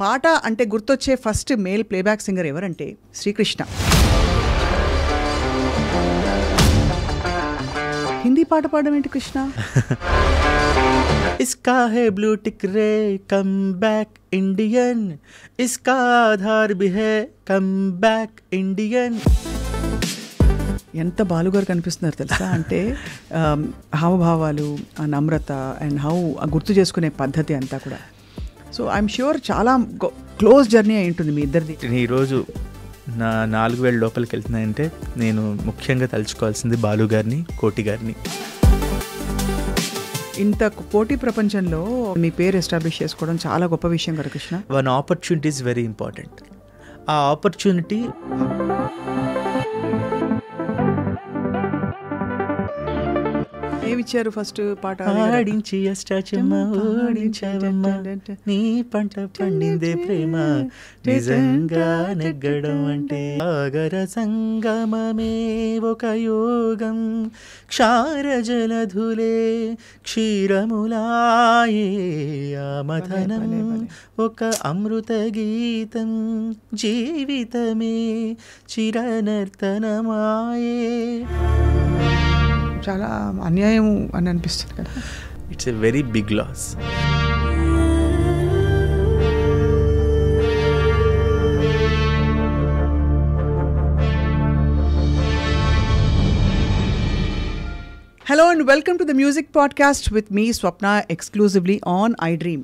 పాట అంటే గుర్తొచ్చే ఫస్ట్ మేల్ ప్లేబ్యాక్ సింగర్ ఎవరంటే శ్రీకృష్ణ. హిందీ పాట పాడడం ఏంటి కృష్ణ? इसका है ब्लू टिक रे कम बैक इंडियन, इसका आधार भी है कम बैक इंडियन. ఎంత బాలుగారు కనిపిస్తున్నారు తెలుసా, అంటే హావభావాలు, ఆ నమ్రత అండ్ గుర్తు చేసుకునే పద్ధతి అంతా కూడా. సో ఐఎమ్ ష్యూర్ చాలా క్లోజ్ జర్నీ అయి ఉంటుంది మీ ఇద్దరిది. ఈరోజు నా 4,000 లోపలికి వెళ్తున్నాయంటే నేను ముఖ్యంగా తలుచుకోవాల్సింది బాలు గారిని, కోటి గారిని. ఇంత పోటీ ప్రపంచంలో మీ పేరు ఎస్టాబ్లిష్ చేసుకోవడం చాలా గొప్ప విషయం కదా Krishna. One opportunity is very important. ఆ ఆపర్చునిటీ ఏమిచ్చారు ఫస్ట్ పాట? ఆడించి అష్టాచమ్మ ఓడించావమ్మ, నీ పంట పండిందే ప్రేమ నిజంగా నెగ్గడం అంటే. సాగర సంగమమే ఒక యోగం, క్షార జలధులే క్షీరములాయే, ఆమథనం ఒక అమృత గీతం, జీవితమే చిరనర్తనమాయే. చాలా అన్యాయం అని అనిపిస్తుంది కదా. It's a very big loss. Hello and welcome to the Music Podcast with me, Swapna, exclusively on iDream.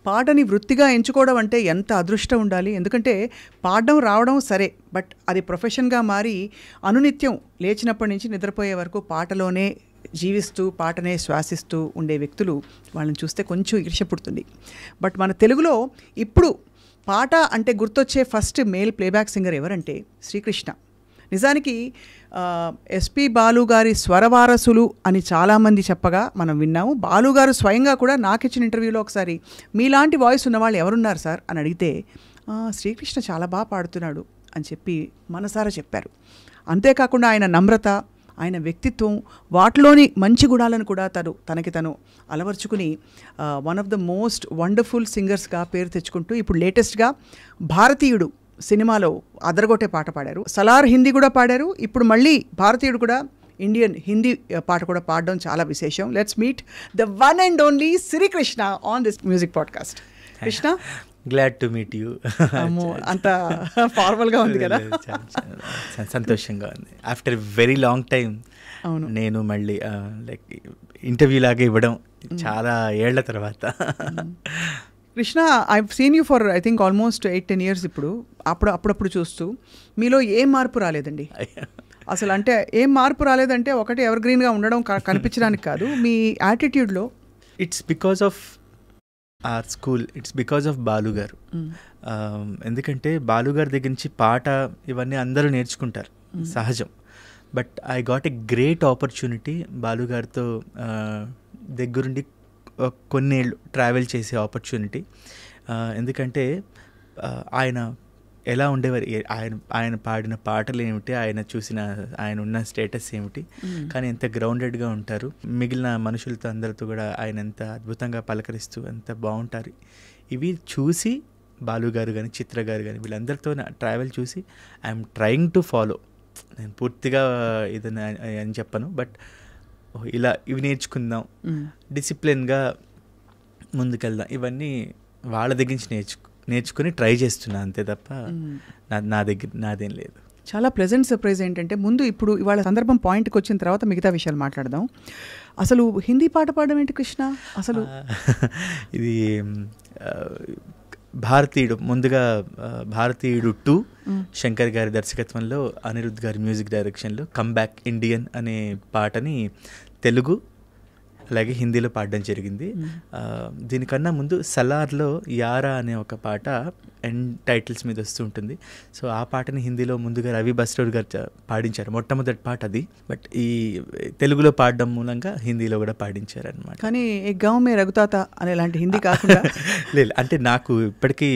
పాటని వృత్తిగా ఎంచుకోవడం అంటే ఎంత అదృష్టం ఉండాలి. ఎందుకంటే పాడడం రావడం సరే, బట్ అది ప్రొఫెషన్గా మారి అనునిత్యం లేచినప్పటి నుంచి నిద్రపోయే వరకు పాటలోనే జీవిస్తూ పాటనే శ్వాసిస్తూ ఉండే వ్యక్తులు, వాళ్ళని చూస్తే కొంచెం ఈర్ష్య పుడుతుంది. బట్ మన తెలుగులో ఇప్పుడు పాట అంటే గుర్తొచ్చే ఫస్ట్ మేల్ ప్లేబ్యాక్ సింగర్ ఎవరంటే శ్రీకృష్ణ. నిజానికి ఎస్పి బాలు గారి స్వరవారసులు అని చాలామంది చెప్పగా మనం విన్నాము. బాలు గారు స్వయంగా కూడా నాకు ఇచ్చిన ఇంటర్వ్యూలో ఒకసారి మీలాంటి వాయిస్ ఉన్నవాళ్ళు ఎవరున్నారు సార్ అని అడిగితే శ్రీకృష్ణ చాలా బాగా పాడుతున్నాడు అని చెప్పి మనసారా చెప్పారు. అంతేకాకుండా ఆయన నమ్రత, ఆయన వ్యక్తిత్వం, వాటిలోని మంచి గుణాలను కూడా తనకి తను అలవర్చుకుని one of the most wonderful సింగర్స్గా పేరు తెచ్చుకుంటూ ఇప్పుడు లేటెస్ట్గా భారతీయుడు సినిమాలో అదరగొట్టే పాట పాడారు. సలార్ హిందీ కూడా పాడారు. ఇప్పుడు మళ్ళీ భారతీయుడు కూడా ఇండియన్ హిందీ పాట కూడా పాడడం చాలా విశేషం. Let's meet the one and only Srikrishna on this music podcast. Krishna, glad to meet you. అంత ఫార్మల్గా ఉంది కదా. సంతోషంగా ఉంది. ఆఫ్టర్ వెరీ లాంగ్ టైం అవును, నేను మళ్ళీ లైక్ ఇంటర్వ్యూ లాగా ఇవ్వడం చాలా ఏళ్ల తర్వాత. Krishna, I seen you for I think almost 8-10 years. ఇప్పుడు అప్పుడప్పుడు చూస్తూ మీలో ఏం మార్పు రాలేదండి అసలు. అంటే ఏం మార్పు రాలేదంటే ఒకటి ఎవర్ గ్రీన్గా ఉండడం కనిపించడానికి కాదు, మీ యాటిట్యూడ్లో. It's because of our school, it's because of Balu గారు. ఎందుకంటే బాలు గారి దగ్గర నుంచి పాట ఇవన్నీ అందరూ నేర్చుకుంటారు, సహజం. But I got a great opportunity Balu గారితో దగ్గరుండి కొన్నేళ్ళు ట్రావెల్ చేసే ఆపర్చునిటీ. ఎందుకంటే ఆయన ఎలా ఉండేవారు, ఆయన పాడిన పాటలు ఏమిటి, ఆయన ఉన్న స్టేటస్ ఏమిటి, కానీ ఎంత గ్రౌండెడ్గా ఉంటారు. మిగిలిన మనుషులతో అందరితో కూడా ఆయన ఎంత అద్భుతంగా పలకరిస్తూ ఎంత బాగుంటారు. ఇవి చూసి బాలు గారు కానీ చిత్ర గారు కానీ వీళ్ళందరితో ట్రావెల్ చూసి ఐఎమ్ ట్రయింగ్ టు ఫాలో. నేను పూర్తిగా ఇదని అని చెప్పను, బట్ ఇలా ఇవి నేర్చుకుందాం, డిసిప్లిన్గా ముందుకెళ్దాం, ఇవన్నీ వాళ్ళ దగ్గర నుంచి నేర్చుకుని ట్రై చేస్తున్నా అంతే తప్ప నాదేం లేదు. చాలా ప్లెజెంట్ సర్ప్రైజ్ ఏంటంటే ఇప్పుడు ఇవాళ సందర్భం పాయింట్కి వచ్చిన తర్వాత మిగతా విషయాలు మాట్లాడదాం. అసలు హిందీ పాట పాడడం ఏంటి కృష్ణ అసలు? ఇది భారతీయుడు, ముందుగా భారతీయుడు 2 శంకర్ గారి దర్శకత్వంలో అనిరుద్ధ్ గారి మ్యూజిక్ డైరెక్షన్లో కమ్ బ్యాక్ ఇండియన్ అనే పాటని తెలుగు అలాగే హిందీలో పాడడం జరిగింది. దీనికన్నా ముందు సలార్లో యారా అనే ఒక పాట ఎండ్ టైటిల్స్ మీద వస్తూ ఉంటుంది. సో ఆ పాటని హిందీలో ముందుగా రవి బస్టోర్ గారు పాడించారు, మొట్టమొదటి పాట అది. బట్ ఈ తెలుగులో పాడడం మూలంగా హిందీలో కూడా పాడించారు అనమాట. కానీ గావ్ మే రఘుతాత అనేలాంటి హిందీ కాకుండా లేదు, అంటే నాకు ఇప్పటికీ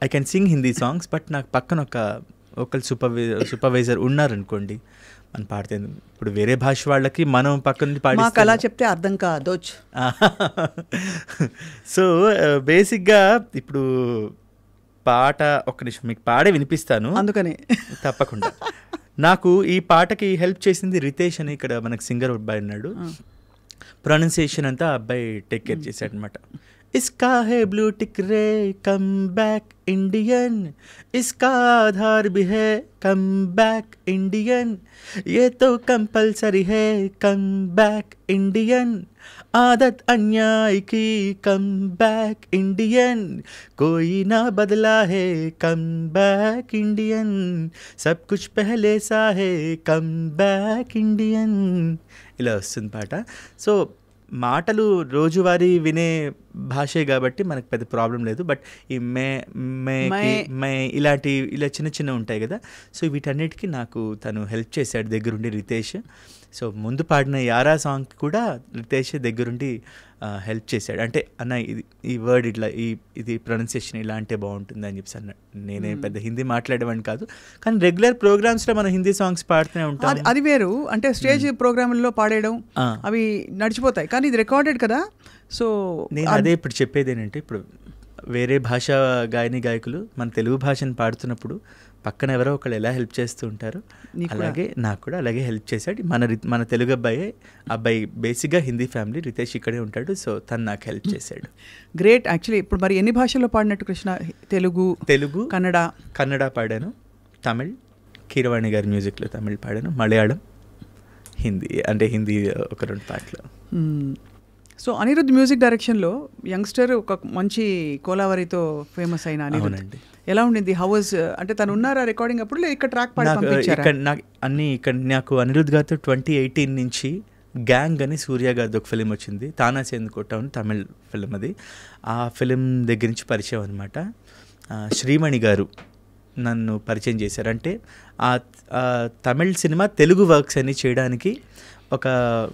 I can sing Hindi songs, but నాకు పక్కన ఒకళ్ళు సూపర్వైజర్ ఉన్నారనుకోండి, మనం పాడితే ఇప్పుడు వేరే భాష వాళ్ళకి మనం పక్క నుండి మాకు అలా చెప్తే అర్థం కాదోచ్. సో బేసిక్గా ఇప్పుడు పాట ఒక్క నిమిషం మీకు పాడే వినిపిస్తాను, అందుకని తప్పకుండా. నాకు ఈ పాటకి హెల్ప్ చేసింది రితేష్ అని ఇక్కడ మనకు సింగర్ అబ్బాయి ఉన్నాడు. ప్రొనౌన్సియేషన్ అంతా అబ్బాయి టేక్ కేర్ చేశాడు అనమాట. इसका है ब्लू टिक रे कम बैक इंडियन, इसका आधार भी है कम बैक इंडियन, ये तो कंपलसरी है कम बैक इंडियन, आदत अन्याय की कम बैक इंडियन, कोई ना बदला है कम बैक इंडियन, सब कुछ पहले सा है कम बैक इंडियन. ఇలా వస్తుంది పాట. సో మాటలు రోజువారీ వినే భాషే కాబట్టి మనకు పెద్ద ప్రాబ్లం లేదు. బట్ ఈ మే ఇలాంటి ఇలా చిన్న చిన్న ఉంటాయి కదా, సో వీటన్నిటికీ నాకు తను హెల్ప్ చేశాడు దగ్గరుండి రితేష్. సో ముందు పాడిన యారా సాంగ్కి కూడా రితేష్ దగ్గరుండి హెల్ప్ చేశాడు. అంటే అన్న ఈ వర్డ్ ఇట్లా ఇది ప్రొనౌన్సియేషన్ ఇలా అంటే బాగుంటుంది అని చెప్పి అన్నాడు. నేనే పెద్ద హిందీ మాట్లాడేవాడిని కాదు, కానీ రెగ్యులర్ ప్రోగ్రామ్స్లో మనం హిందీ సాంగ్స్ పాడుతూనే ఉంటాం. అది వేరు, అంటే స్టేజ్ ప్రోగ్రాంలో పాడేయడం అవి నడిచిపోతాయి, కానీ ఇది రికార్డెడ్ కదా. సో నేను అదే ఇప్పుడు చెప్పేది ఏంటంటే, ఇప్పుడు వేరే భాష గాయకులు మన తెలుగు భాషను పాడుతున్నప్పుడు పక్కన ఎవరో ఒకళ్ళు ఎలా హెల్ప్ చేస్తూ ఉంటారు, అలాగే నాకు కూడా అలాగే హెల్ప్ చేశాడు. మన తెలుగు అబ్బాయి బేసిక్గా హిందీ ఫ్యామిలీ, రితేష్ ఇక్కడే ఉంటాడు, సో తను నాకు హెల్ప్ చేశాడు. గ్రేట్. యాక్చువల్లీ ఇప్పుడు మరి ఎన్ని భాషల్లో పాడినట్టు కృష్ణ? తెలుగు, కన్నడ పాడాను, తమిళ్, కీరవాణి గారి మ్యూజిక్లో తమిళ్ పాడాను, మలయాళం, హిందీ ఒక 2 పాటలు. సో అనిరుద్ధ్ మ్యూజిక్ డైరెక్షన్లో యంగ్స్టర్ ఒక మంచి కోలావరితో ఫేమస్ అయిన అనిరుద్ధ్ ఎలా ఉండింది? హౌ వాజ్, అంటే తను ఉన్నారా రికార్డింగ్ అప్పుడు, ఇక్కడ ట్రాక్ పాడి పంపించారా? నాకు అనిరుద్ధ్ గారితో 2018 నుంచి గ్యాంగ్ అని సూర్య గారిది ఒక ఫిలిం వచ్చింది, తానా సేందుకోట అని తమిళ్ ఫిలిం. అది ఆ ఫిలిం దగ్గర నుంచి పరిచయం అనమాట. శ్రీమణి గారు నన్ను పరిచయం చేశారు. అంటే ఆ తమిళ్ సినిమా తెలుగు వర్క్స్ అన్ని చేయడానికి ఒక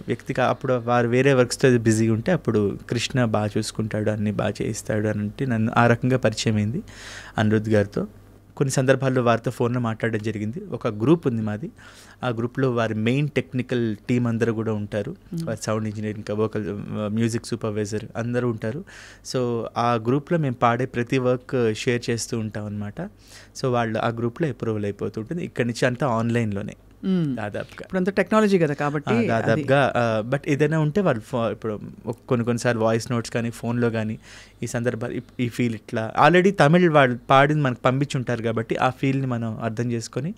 వ్యక్తిగా, అప్పుడు వారు వేరే వర్క్స్తో బిజీ ఉంటే అప్పుడు కృష్ణ బాగా చూసుకుంటాడు, అన్నీ బాగా చేయిస్తాడు అని అంటే నన్ను ఆ రకంగా పరిచయం అయింది అనిరుద్ధ్ గారితో. కొన్ని సందర్భాల్లో వారితో ఫోన్లో మాట్లాడడం జరిగింది. ఒక గ్రూప్ ఉంది మాది, ఆ గ్రూప్లో వారి మెయిన్ టెక్నికల్ టీం అందరూ కూడా ఉంటారు, వారి సౌండ్ ఇంజనీర్, ఇంకా వోకల్, మ్యూజిక్ సూపర్వైజర్ అందరూ ఉంటారు. సో ఆ గ్రూప్లో మేము పాడే ప్రతి వర్క్ షేర్ చేస్తూ ఉంటాం అనమాట. సో వాళ్ళు ఆ గ్రూప్లో అప్రూవల్ అయిపోతుంటుంది. ఇక్కడి నుంచి అంతా ఆన్లైన్లోనే దాదాపుగా. ఇప్పుడు టెక్నాలజీ కదా కాబట్టి దాదాపుగా. బట్ ఏదైనా ఉంటే వాళ్ళు ఇప్పుడు కొన్నిసార్లు వాయిస్ నోట్స్ కానీ ఫోన్లో కానీ ఈ సందర్భాలు ఈ ఫీల్ ఇట్లా ఆల్రెడీ తమిళ్ వాళ్ళు పాడింది మనకు పంపించుంటారు కాబట్టి ఆ ఫీల్ని మనం అర్థం చేసుకొని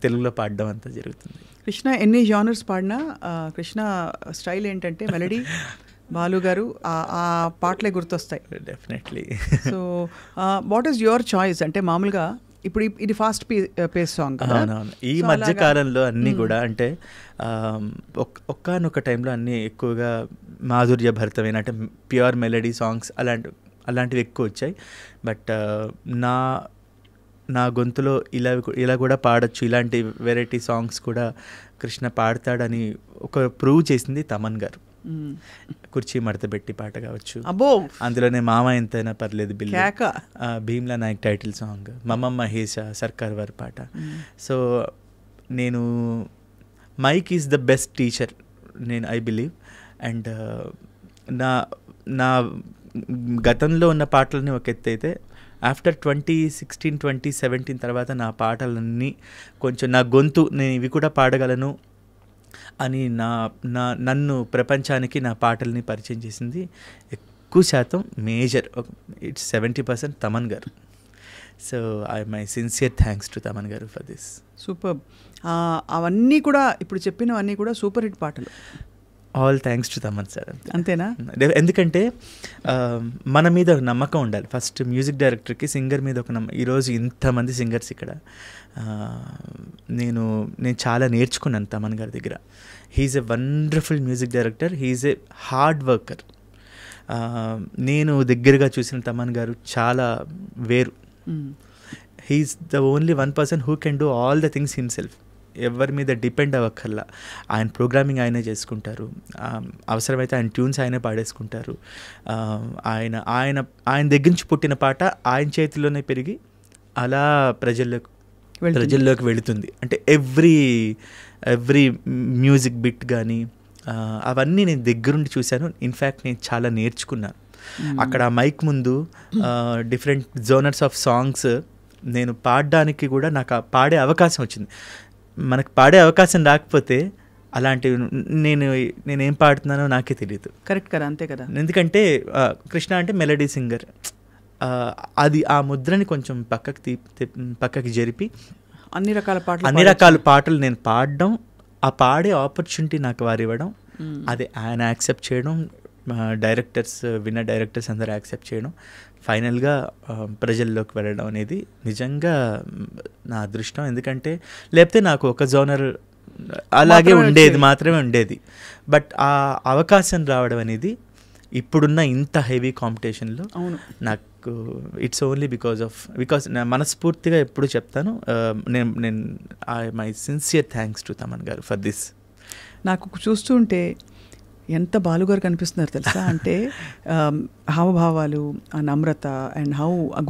తెలుగులో పాడడం అంతా జరుగుతుంది. కృష్ణ ఎన్ని జానర్స్ పాడినా కృష్ణ స్టైల్ ఏంటంటే మెలడీ, బాలు గారు ఆ పాటలే గుర్తొస్తాయి definitely. So what is your choice? అంటే మామూలుగా ఇప్పుడు ఇది ఫాస్ట్ పేస్ సాంగ్. అవునవును. ఈ మధ్య కాలంలో అన్నీ కూడా అంటే ఒక్కనొక టైంలో అన్నీ ఎక్కువగా మాధుర్య భరితమైన అంటే ప్యూర్ మెలడీ సాంగ్స్ అలాంటివి ఎక్కువ వచ్చాయి. బట్ నా గొంతులో ఇలా కూడా పాడొచ్చు, ఇలాంటి వెరైటీ సాంగ్స్ కూడా కృష్ణ పాడతాడని ఒక ప్రూవ్ చేసింది తమన్ గారు. కుర్చీ మడతబెట్టి పాట కావచ్చు, అందులోనే మామ ఎంతైనా పర్లేదు బిల్లు, భీమ్లా నాయక్ టైటిల్ సాంగ్, మమ్మ మహేష సర్కార్ వారి పాట. సో నేను mike is the best teacher I believe. And నా గతంలో ఉన్న పాటలని ఒక ఎత్తు అయితే ఆఫ్టర్ 2016, 2017 తర్వాత నా పాటలన్నీ కొంచెం నా గొంతు నేను ఇవి కూడా పాడగలను అని నన్ను ప్రపంచానికి నా పాటల్ని పరిచయం చేసింది ఎక్కువ శాతం మేజర్ ఇట్స్ 70% తమన్ గారు. So my sincere thanks to Thaman గారు ఫర్ దిస్. సూపర్. అవన్నీ కూడా ఇప్పుడు చెప్పినవన్నీ కూడా సూపర్ హిట్ పాటలు. All thanks to Thaman sir. అంతేనా? ఎందుకంటే మన మీద ఒక నమ్మకం ఉండాలి ఫస్ట్. మ్యూజిక్ డైరెక్టర్కి సింగర్ మీద ఒక నమ్మకం. ఈరోజు ఇంతమంది సింగర్స్ ఇక్కడ, నేను చాలా నేర్చుకున్నాను తమన్ గారి దగ్గర. He's a wonderful music director, he's a hard worker. నేను దగ్గరగా చూసిన తమన్ గారు చాలా వేరు. He's the only one person who can do all the things himself. ఎవరి మీద డిపెండ్ అవ్వక్కర్లా. ఆయన ప్రోగ్రామింగ్ ఆయనే చేసుకుంటారు, అవసరమైతే ఆయన ట్యూన్స్ ఆయనే పాడేసుకుంటారు. ఆయన దగ్గర నుంచి పుట్టిన పాట ఆయన చేతిలోనే పెరిగి అలా ప్రజల్లోకి వెళుతుంది. అంటే ఎవ్రీ ఎవ్రీ మ్యూజిక్ బిట్ కానీ అవన్నీ నేను దగ్గరుండి చూశాను. ఇన్ఫ్యాక్ట్ నేను చాలా నేర్చుకున్నాను అక్కడ మైక్ ముందు. డిఫరెంట్ జోనర్స్ ఆఫ్ సాంగ్స్ నేను పాడడానికి కూడా నాకు పాడే అవకాశం వచ్చింది. మనకు పాడే అవకాశం రాకపోతే అలాంటివి నేనేం పాడుతున్నానో నాకే తెలియదు. కరెక్ట్ కదా, అంతే కదా. ఎందుకంటే కృష్ణ అంటే మెలడీ సింగర్, అది ఆ ముద్రని కొంచెం పక్కకి జరిపి అన్ని రకాల పాటలు నేను పాడడం, ఆ పాడే ఆపర్చునిటీ నాకు వారు ఇవ్వడం, అది ఆయన యాక్సెప్ట్ చేయడం, డైరెక్టర్స్ విన్న డైరెక్టర్స్ అందరూ యాక్సెప్ట్ చేయడం, ఫైనల్గా ప్రజల్లోకి వెళ్ళడం అనేది నిజంగా నా అదృష్టం. ఎందుకంటే లేకపోతే నాకు ఒక జోనర్ అలాగే మాత్రమే ఉండేది. బట్ ఆ అవకాశం రావడం అనేది ఇప్పుడున్న ఇంత హెవీ కాంపిటీషన్లో నాకు ఇట్స్ ఓన్లీ బికాజ్ నా మనస్ఫూర్తిగా ఎప్పుడు చెప్తాను, నేను my sincere thanks to Thaman గారు ఫర్ దిస్. నాకు చూస్తుంటే ఎంత బాలుగారు కనిపిస్తున్నారు తెలుసా, అంటే హావభావాలు, ఆ నమ్రత అండ్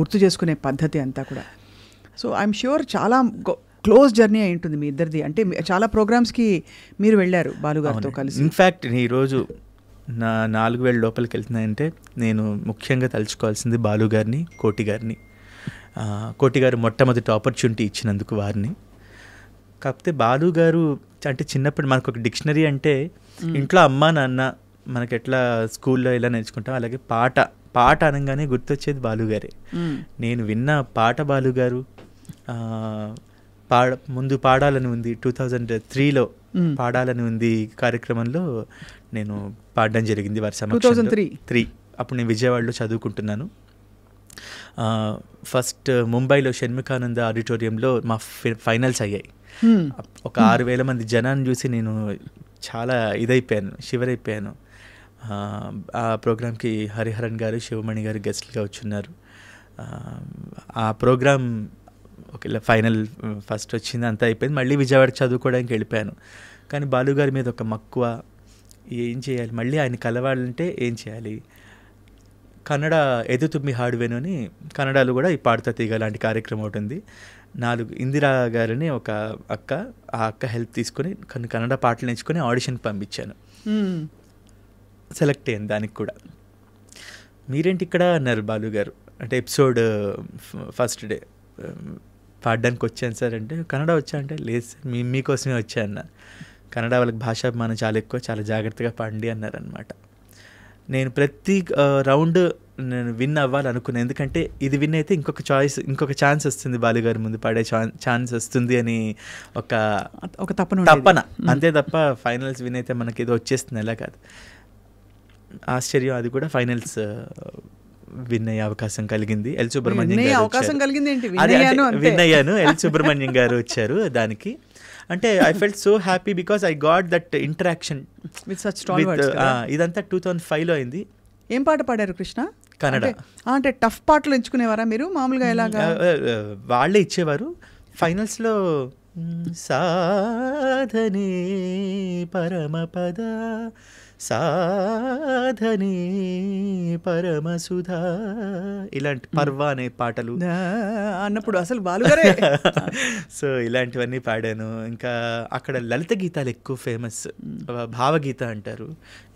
గుర్తు చేసుకునే పద్ధతి అంతా కూడా. సో ఐఎమ్ ష్యూర్ చాలా క్లోజ్ జర్నీ అయి ఉంటుంది మీ ఇద్దరిది. అంటే చాలా ప్రోగ్రామ్స్కి మీరు వెళ్ళారు బాలుగారితో కలిసి. ఇన్ఫ్యాక్ట్ ఈరోజు నా 4,000 లోపలికి వెళ్తున్నాయంటే నేను ముఖ్యంగా తలుచుకోవాల్సింది బాలుగారిని, కోటి గారిని. కోటి గారు మొట్టమొదటి ఆపర్చునిటీ ఇచ్చినందుకు వారిని. కాకపోతే బాలుగారు అంటే చిన్నప్పుడు మనకు ఒక డిక్షనరీ అంటే ఇంట్లో అమ్మ నాన్న మనకి ఎట్లా స్కూల్లో ఎలా నేర్చుకుంటాం, అలాగే పాట అనగానే గుర్తొచ్చేది బాలుగారే. నేను విన్న పాట బాలుగారు ముందు పాడాలని ఉంది 2003లో పాడాలని ఉంది కార్యక్రమంలో నేను పాడడం జరిగింది వారి సమక్షంలో. 2003 అప్పుడు నేను విజయవాడలో చదువుకుంటున్నాను. ఫస్ట్ ముంబైలో షణ్ముఖానంద ఆడిటోరియంలో మా ఫైనల్స్ అయ్యాయి. ఒక 6,000 మంది జనాన్ని చూసి నేను చాలా షివర్ అయిపోయాను. ఆ ప్రోగ్రామ్కి హరిహరన్ గారు, శివమణి గారు గెస్ట్లుగా వచ్చున్నారు. ఆ ప్రోగ్రామ్ ఒకవేళ ఫైనల్ ఫస్ట్ వచ్చింది, అంతా అయిపోయింది. మళ్ళీ విజయవాడ చదువుకోవడానికి వెళ్ళిపోయాను. కానీ బాలుగారి మీద ఒక మక్కువ, ఏం చేయాలి, మళ్ళీ ఆయన కలవాలంటే ఏం చేయాలి. కన్నడ ఎదు తుమ్మి హాడువేను అని కన్నడలో కూడా ఈ పాడుతా తీగ లాంటి కార్యక్రమం ఒకటి ఉంది. 4 ఇందిరా గారిని ఒక అక్క, ఆ అక్క హెల్ప్ తీసుకొని కన్నడ పాటలు నేర్చుకొని ఆడిషన్కి పంపించాను. సెలెక్ట్ అయ్యాను దానికి కూడా. మీరేంటి ఇక్కడ అన్నారు బాలుగారు. అంటే ఎపిసోడ్ ఫస్ట్ డే పాడడానికి వచ్చాను సార్ అంటే, కన్నడ వచ్చా అంటే, లేదు సార్ మీకోసమే వచ్చా అన్న. కన్నడ వాళ్ళకి భాషాభిమానం చాలా ఎక్కువ, చాలా జాగ్రత్తగా పాడండి అన్నారనమాట. నేను ప్రతి రౌండ్ నేను విన్ అవ్వాలనుకున్నాను. ఎందుకంటే ఇది విన్ అయితే ఇంకొక ఛాన్స్ వస్తుంది, బాలుగారి ముందు పాడే ఛాన్స్ వస్తుంది అని ఒక తప్పన. అంతే తప్ప ఫైనల్స్ విన్ అయితే మనకి ఏదో వచ్చేస్తుంది ఎలా కాదు. ఆశ్చర్యం, అది కూడా ఫైనల్స్ విన్ అయ్యే అవకాశం కలిగింది. ఎల్ సుబ్రహ్మణ్యం విన్ అయ్యాను. ఎల్ సుబ్రహ్మణ్యం గారు వచ్చారు దానికి. అంటే I felt so happy because I got that interaction with such stalwarts. ఇదంతా 2005లో అయింది. ఏం పాట పాడారు కృష్ణ? కన్నడ. అంటే టఫ్ పాటలు ఎంచుకునేవారా మీరు మామూలుగా? ఎలాగా? వాళ్ళే ఇచ్చేవారు. ఫైనల్స్లో సాధనే పరమపద సాధనే పరమసుధా ఇలాంటి పర్వ అనే పాటలు అన్నప్పుడు అసలు బాలుగారే. సో ఇలాంటివన్నీ పాడాను. ఇంకా అక్కడ లలిత గీతాలు ఎక్కువ ఫేమస్, భావగీత అంటారు.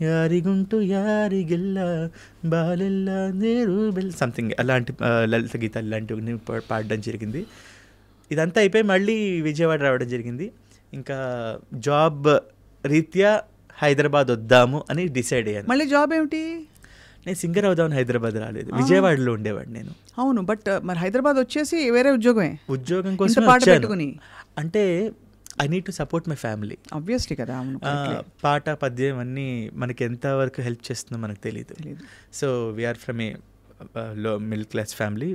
యారిగుంటూ యారిగిల్ల బాలెల్ల నేరు బెల్ సంథింగ్ అలాంటి లలిత గీతాలు ఇలాంటివన్నీ పాడడం జరిగింది. ఇదంతా అయిపోయి మళ్ళీ విజయవాడ రావడం జరిగింది. ఇంకా జాబ్ రీత్యా హైదరాబాద్ వద్దాము అని డిసైడ్ అయ్యాను. మళ్ళీ జాబ్ ఏమిటి? నేను సింగర్ అవుదామని హైదరాబాద్ రాలేదు, విజయవాడలో ఉండేవాడు నేను. అవును, బట్ మరి హైదరాబాద్ వచ్చేసి వేరే ఉద్యోగం కోసం పెట్టుకుని, అంటే I need to support my family. Obviously కదా. పాట పద్యం అన్నీ మనకి ఎంతవరకు హెల్ప్ చేస్తుందో మనకు తెలియదు. సో వీఆర్ ఫ్రమ్ ఏ లో మిడిల్ క్లాస్ ఫ్యామిలీ.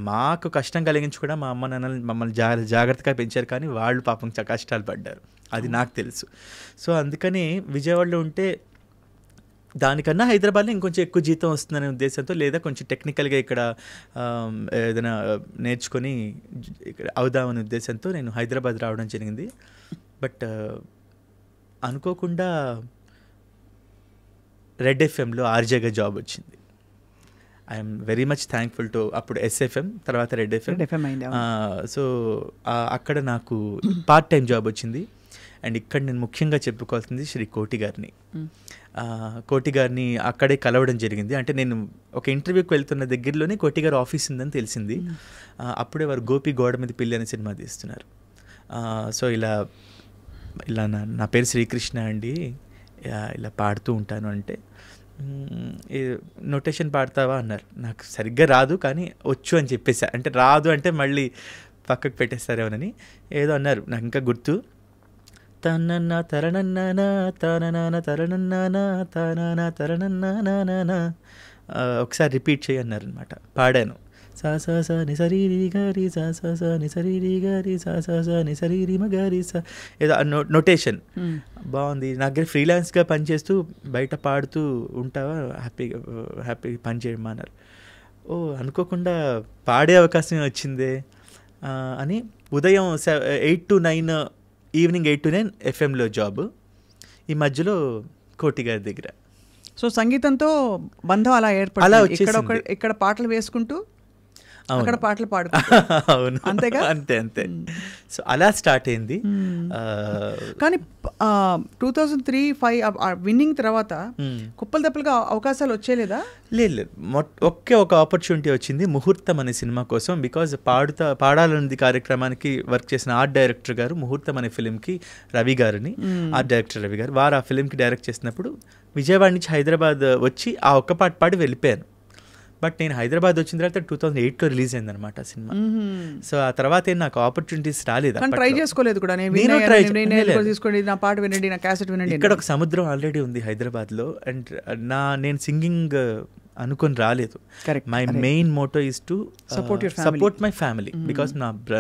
మాకు కష్టం కలిగించి కూడా మా అమ్మ నాన్నలు మమ్మల్ని జాగ్రత్తగా పెంచారు, కానీ వాళ్ళు పాపం కష్టాలు పడ్డారు, అది నాకు తెలుసు. సో అందుకని విజయవాడలో ఉంటే దానికన్నా హైదరాబాద్లో ఇంకొంచెం ఎక్కువ జీతం వస్తుందనే ఉద్దేశంతో, లేదా కొంచెం టెక్నికల్గా ఇక్కడ ఏదైనా నేర్చుకొని ఇక్కడ అవుదామనే ఉద్దేశంతో నేను హైదరాబాద్ రావడం జరిగింది. బట్ అనుకోకుండా రెడ్ ఎఫ్ఎంలో ఆర్జేగా జాబ్ వచ్చింది. I'm very much thankful to అప్పుడు ఎస్ఎఫ్ఎం, తర్వాత రెడ్ ఎఫ్ఎం. సో అక్కడ నాకు పార్ట్ టైం జాబ్ వచ్చింది. అండ్ ఇక్కడ నేను ముఖ్యంగా చెప్పుకోవాల్సింది శ్రీ కోటి గారిని. కోటి గారిని అక్కడే కలవడం జరిగింది. అంటే నేను ఒక ఇంటర్వ్యూకి వెళ్తున్న దగ్గరలోనే కోటి గారు ఆఫీస్ ఉందని తెలిసింది. అప్పుడే వారు గోపి గోడ మీద పిల్లి అనే సినిమా తీస్తున్నారు. సో ఇలా నా పేరు శ్రీకృష్ణ అండి, ఇలా పాడుతూ ఉంటాను అంటే నోటేషన్ పాడతావా అన్నారు. నాకు సరిగ్గా రాదు కానీ వచ్చు అని చెప్పేసా. అంటే రాదు అంటే మళ్ళీ పక్కకు పెట్టేస్తారేమోనని ఏదో అన్నారు, నాకు ఇంకా గుర్తు. తనన్నా తరణన్నానా తననాన తరణన్నానా తననా తరణన్నానా ఒకసారి రిపీట్ చేయన్నారు అనమాట. పాడాను. సా సా సా నిసరీరి గారి సా సా సా నిసరీరి గారి సా సా సా నిసరీరి మగారి సా ఏదో నోటేషన్ బాగుంది. నా దగ్గర ఫ్రీలాన్స్గా పనిచేస్తూ బయట పాడుతూ ఉంటావా, హ్యాపీ పని చేయమా అన్నారు. అనుకోకుండా పాడే అవకాశం వచ్చిందే అని ఉదయం 8 to 9 ఈవినింగ్ 8 to 9 ఎఫ్ఎంలో జాబ్. ఈ మధ్యలో కోటి గారి దగ్గర. సో సంగీతంతో బంధం అలా ఏర్పడింది. ఇక్కడ పాటలు వేసుకుంటూ అక్కడ పాటలు పాడుకుంటూ. అవును, అంతేగా. అంతే. సో అలా స్టార్ట్ అయింది. కానీ 2003-05 విన్నింగ్ తర్వాత కుప్పలు తప్పలుగా అవకాశాలు వచ్చేలేదా? లేదు, ఒక ఆపర్చునిటీ వచ్చింది ముహూర్తం అనే సినిమా కోసం. బికాజ్ పాడాలన్నది కార్యక్రమానికి వర్క్ చేసిన ఆర్ట్ డైరెక్టర్ గారు ముహూర్తం అనే ఫిలింకి రవి గారిని, ఆర్ట్ డైరెక్టర్ రవి గారు, వారు ఆ ఫిలింకి డైరెక్ట్ చేసినప్పుడు విజయవాడ నుంచి హైదరాబాద్ వచ్చి ఆ ఒక్క పాట పాడి వెళ్ళిపోయాను. బట్ నేను హైదరాబాద్ వచ్చిన తర్వాత 2008లో రిలీజ్ అయింది అనమాట ఆ సినిమా. సో ఆ తర్వాత నాకు ఆపర్చునిటీస్ రాలేదు. ట్రై చేసుకోలేదు కూడా. ఇక్కడ ఒక సముద్రం ఆల్రెడీ ఉంది హైదరాబాద్లో. అండ్ నేను సింగింగ్ అనుకొని రాలేదు. My main motto is to support my family. Because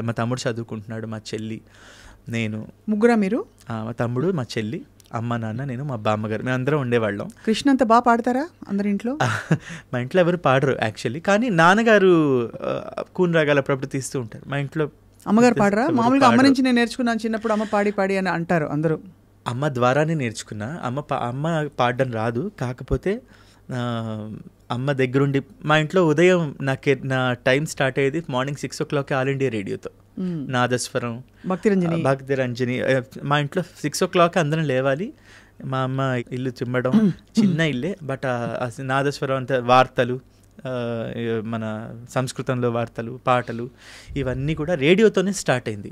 మా తమ్ముడు చదువుకుంటున్నాడు, మా చెల్లి, నేను, ముగ్గురా మీరు? మా తమ్ముడు, మా చెల్లి, అమ్మ, నాన్న, నేను, మా బామ్మగారు, మేము అందరం ఉండేవాళ్ళం. కృష్ణ అంతా బాగా పాడతారా అందరి ఇంట్లో? మా ఇంట్లో ఎవరు పాడరు యాక్చువల్లీ, కానీ నాన్నగారు కూన్ రాగాలు అప్పుడప్పుడు తీస్తూ ఉంటారు. మా ఇంట్లో అమ్మగారు పాడరా? మామూలుగా అమ్మ నుంచి నేను నేర్చుకున్నాను చిన్నప్పుడు, అమ్మ పాడి అని అంటారు అందరూ. అమ్మ ద్వారానే నేర్చుకున్నా. అమ్మ పాడడం రాదు, కాకపోతే అమ్మ దగ్గరుండి. మా ఇంట్లో ఉదయం నా టైం స్టార్ట్ అయ్యేది మార్నింగ్ 6 o'clock ఆల్ ఇండియా రేడియోతో. నాదస్వరం, భక్తి రంజని. మా ఇంట్లో 6 o'clock అందరం లేవాలి. మా అమ్మ ఇల్లు చిమ్మడం, చిన్న ఇల్లే, బట్ నాదస్వరం అంతా వార్తలు, మన సంస్కృతంలో వార్తలు, పాటలు, ఇవన్నీ కూడా రేడియోతోనే స్టార్ట్ అయింది.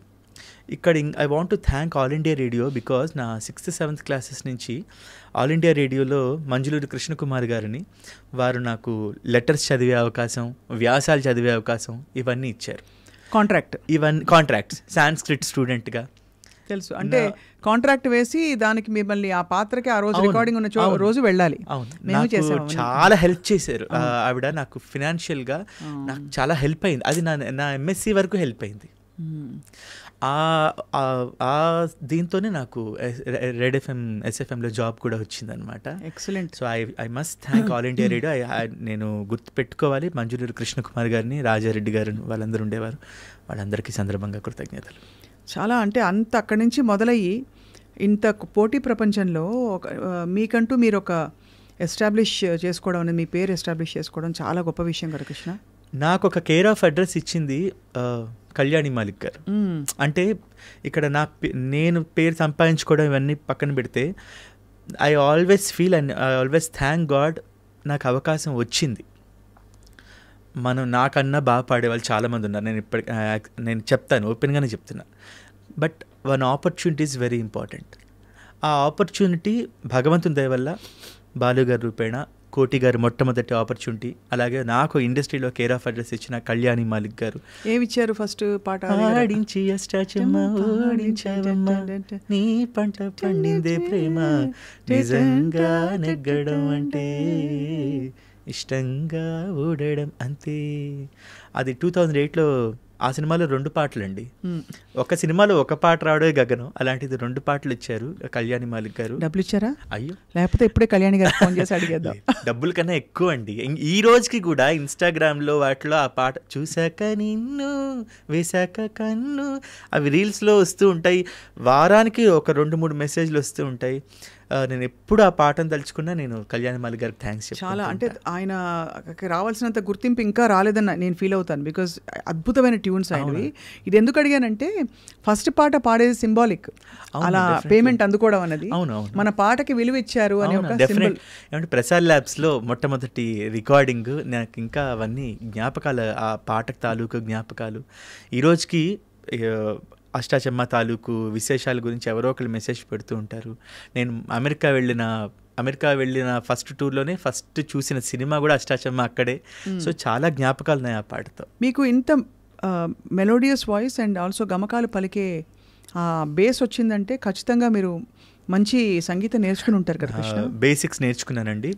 ఇక్కడ I want to thank all India radio. Because నా 6th, 7th క్లాసెస్ నుంచి ఆల్ ఇండియా రేడియోలో మంజులూరి కృష్ణకుమార్ గారిని, వారు నాకు లెటర్స్ చదివే అవకాశం, వ్యాసాలు చదివే అవకాశం, ఇవన్నీ ఇచ్చారు. కాంట్రాక్ట్స్ సాంస్క్రిట్ స్టూడెంట్గా తెలుసు. అంటే కాంట్రాక్ట్ వేసి దానికి మిమ్మల్ని ఆ పాత్రకి ఆ రోజు రికార్డింగ్ ఉన్న రోజు వెళ్ళాలి. అవును, చాలా హెల్ప్ చేశారు ఆవిడ. నాకు ఫినాన్షియల్గా నాకు చాలా హెల్ప్ అయింది. అది నా MSc వరకు హెల్ప్ అయింది. దీంతోనే నాకు రెడ్ FM, SFMలో జాబ్ కూడా వచ్చిందనమాట. Excellent. So I must thank all India radio. నేను గుర్తుపెట్టుకోవాలి మంజులూరి కృష్ణకుమార్ గారిని, రాజారెడ్డి గారు, వాళ్ళందరూ ఉండేవారు. వాళ్ళందరికీ సందర్భంగా కృతజ్ఞతలు. చాలా అంటే అంత అక్కడి నుంచి మొదలయ్యి ఇంత పోటీ ప్రపంచంలో మీకంటూ మీరు ఒక ఎస్టాబ్లిష్ చేసుకోవడం అనేది, మీ పేరు ఎస్టాబ్లిష్ చేసుకోవడం చాలా గొప్ప విషయం కదా కృష్ణ. నాకు ఒక కేర్ ఆఫ్ అడ్రస్ ఇచ్చింది కళ్యాణి మాలిక్ గారు. అంటే ఇక్కడ నేను పేరు సంపాదించుకోవడం ఇవన్నీ పక్కన పెడితే, I always feel and I always thank God నాకు అవకాశం వచ్చింది. నాకన్నా బాగా పాడేవాళ్ళు చాలామంది ఉన్నారు. నేను చెప్తాను, ఓపెన్గానే చెప్తున్నా. But one opportunity is very important. ఆ ఆపర్చునిటీ భగవంతుని దయ వల్ల బాలుగారి రూపేణ, కోటి గారు మొట్టమొదటి ఆపర్చునిటీ, అలాగే నాకు ఇండస్ట్రీలో కేర్ ఆఫ్ అడ్రస్ ఇచ్చిన కళ్యాణి మాలిక్ గారు. ఏమిచ్చారు ఫస్ట్ పాట? ఆడించి నీ పంట పండిందే ప్రేమ, నిజంగా నెగ్గడం అంటే ఇష్టంగా ఓడడం అంతే. అది 2008లో. ఆ సినిమాలో 2 పాటలండి. ఒక సినిమాలో ఒక పాట రావడమే గగనం, అలాంటిది 2 పాటలు ఇచ్చారు కళ్యాణి మాలిక్ గారు. డబ్బులు ఇచ్చారా? అయ్యో, లేకపోతే ఇప్పుడే కళ్యాణి గారు ఫోన్ చేసి అడిగేద్దాం. డబ్బుల కన్నా ఎక్కువ అండి. ఈ రోజుకి కూడా ఇన్స్టాగ్రామ్లో వాటిలో ఆ పాట చూశాక నిన్ను వేశాక కన్ను, అవి రీల్స్లో వస్తూ ఉంటాయి. వారానికి ఒక 2-3 మెసేజ్లు వస్తూ ఉంటాయి. నేను ఎప్పుడు ఆ పాటను తలుచుకున్నా నేను కళ్యాణమాలి గారికి థ్యాంక్స్ చాలా అంటే ఆయన రావాల్సినంత గుర్తింపు ఇంకా రాలేదని నేను ఫీల్ అవుతాను. బికాజ్ అద్భుతమైన ట్యూన్స్ ఆయనవి. ఇది ఎందుకు అడిగానంటే ఫస్ట్ పాట పాడేది సింబాలిక్, అలా పేమెంట్ అందుకోవడం అనేది మన పాటకి విలువ ఇచ్చారు అని ఒక సింబల్. ఏమంటే ప్రసాద్ ల్యాబ్స్లో మొట్టమొదటి రికార్డింగ్ నాకు ఇంకా అవన్నీ జ్ఞాపకాలు, ఆ పాటకు తాలూకు జ్ఞాపకాలు. ఈరోజుకి అష్టాచెమ్మ తాలూకు విశేషాల గురించి ఎవరో ఒకరు మెసేజ్ పెడుతూ ఉంటారు. నేను అమెరికా వెళ్ళిన ఫస్ట్ టూర్లోనే ఫస్ట్ చూసిన సినిమా కూడా అష్టాచెమ్మ అక్కడే. సో చాలా జ్ఞాపకాలు ఉన్నాయి ఆ పాటతో. మీకు ఇంత మెలోడియస్ వాయిస్ అండ్ ఆల్సో గమకాలు పలికే బేస్ వచ్చిందంటే ఖచ్చితంగా మీరు మంచి సంగీతం నేర్చుకుని ఉంటారు కదా కృష్ణ. బేసిక్స్ నేర్చుకున్నానండి.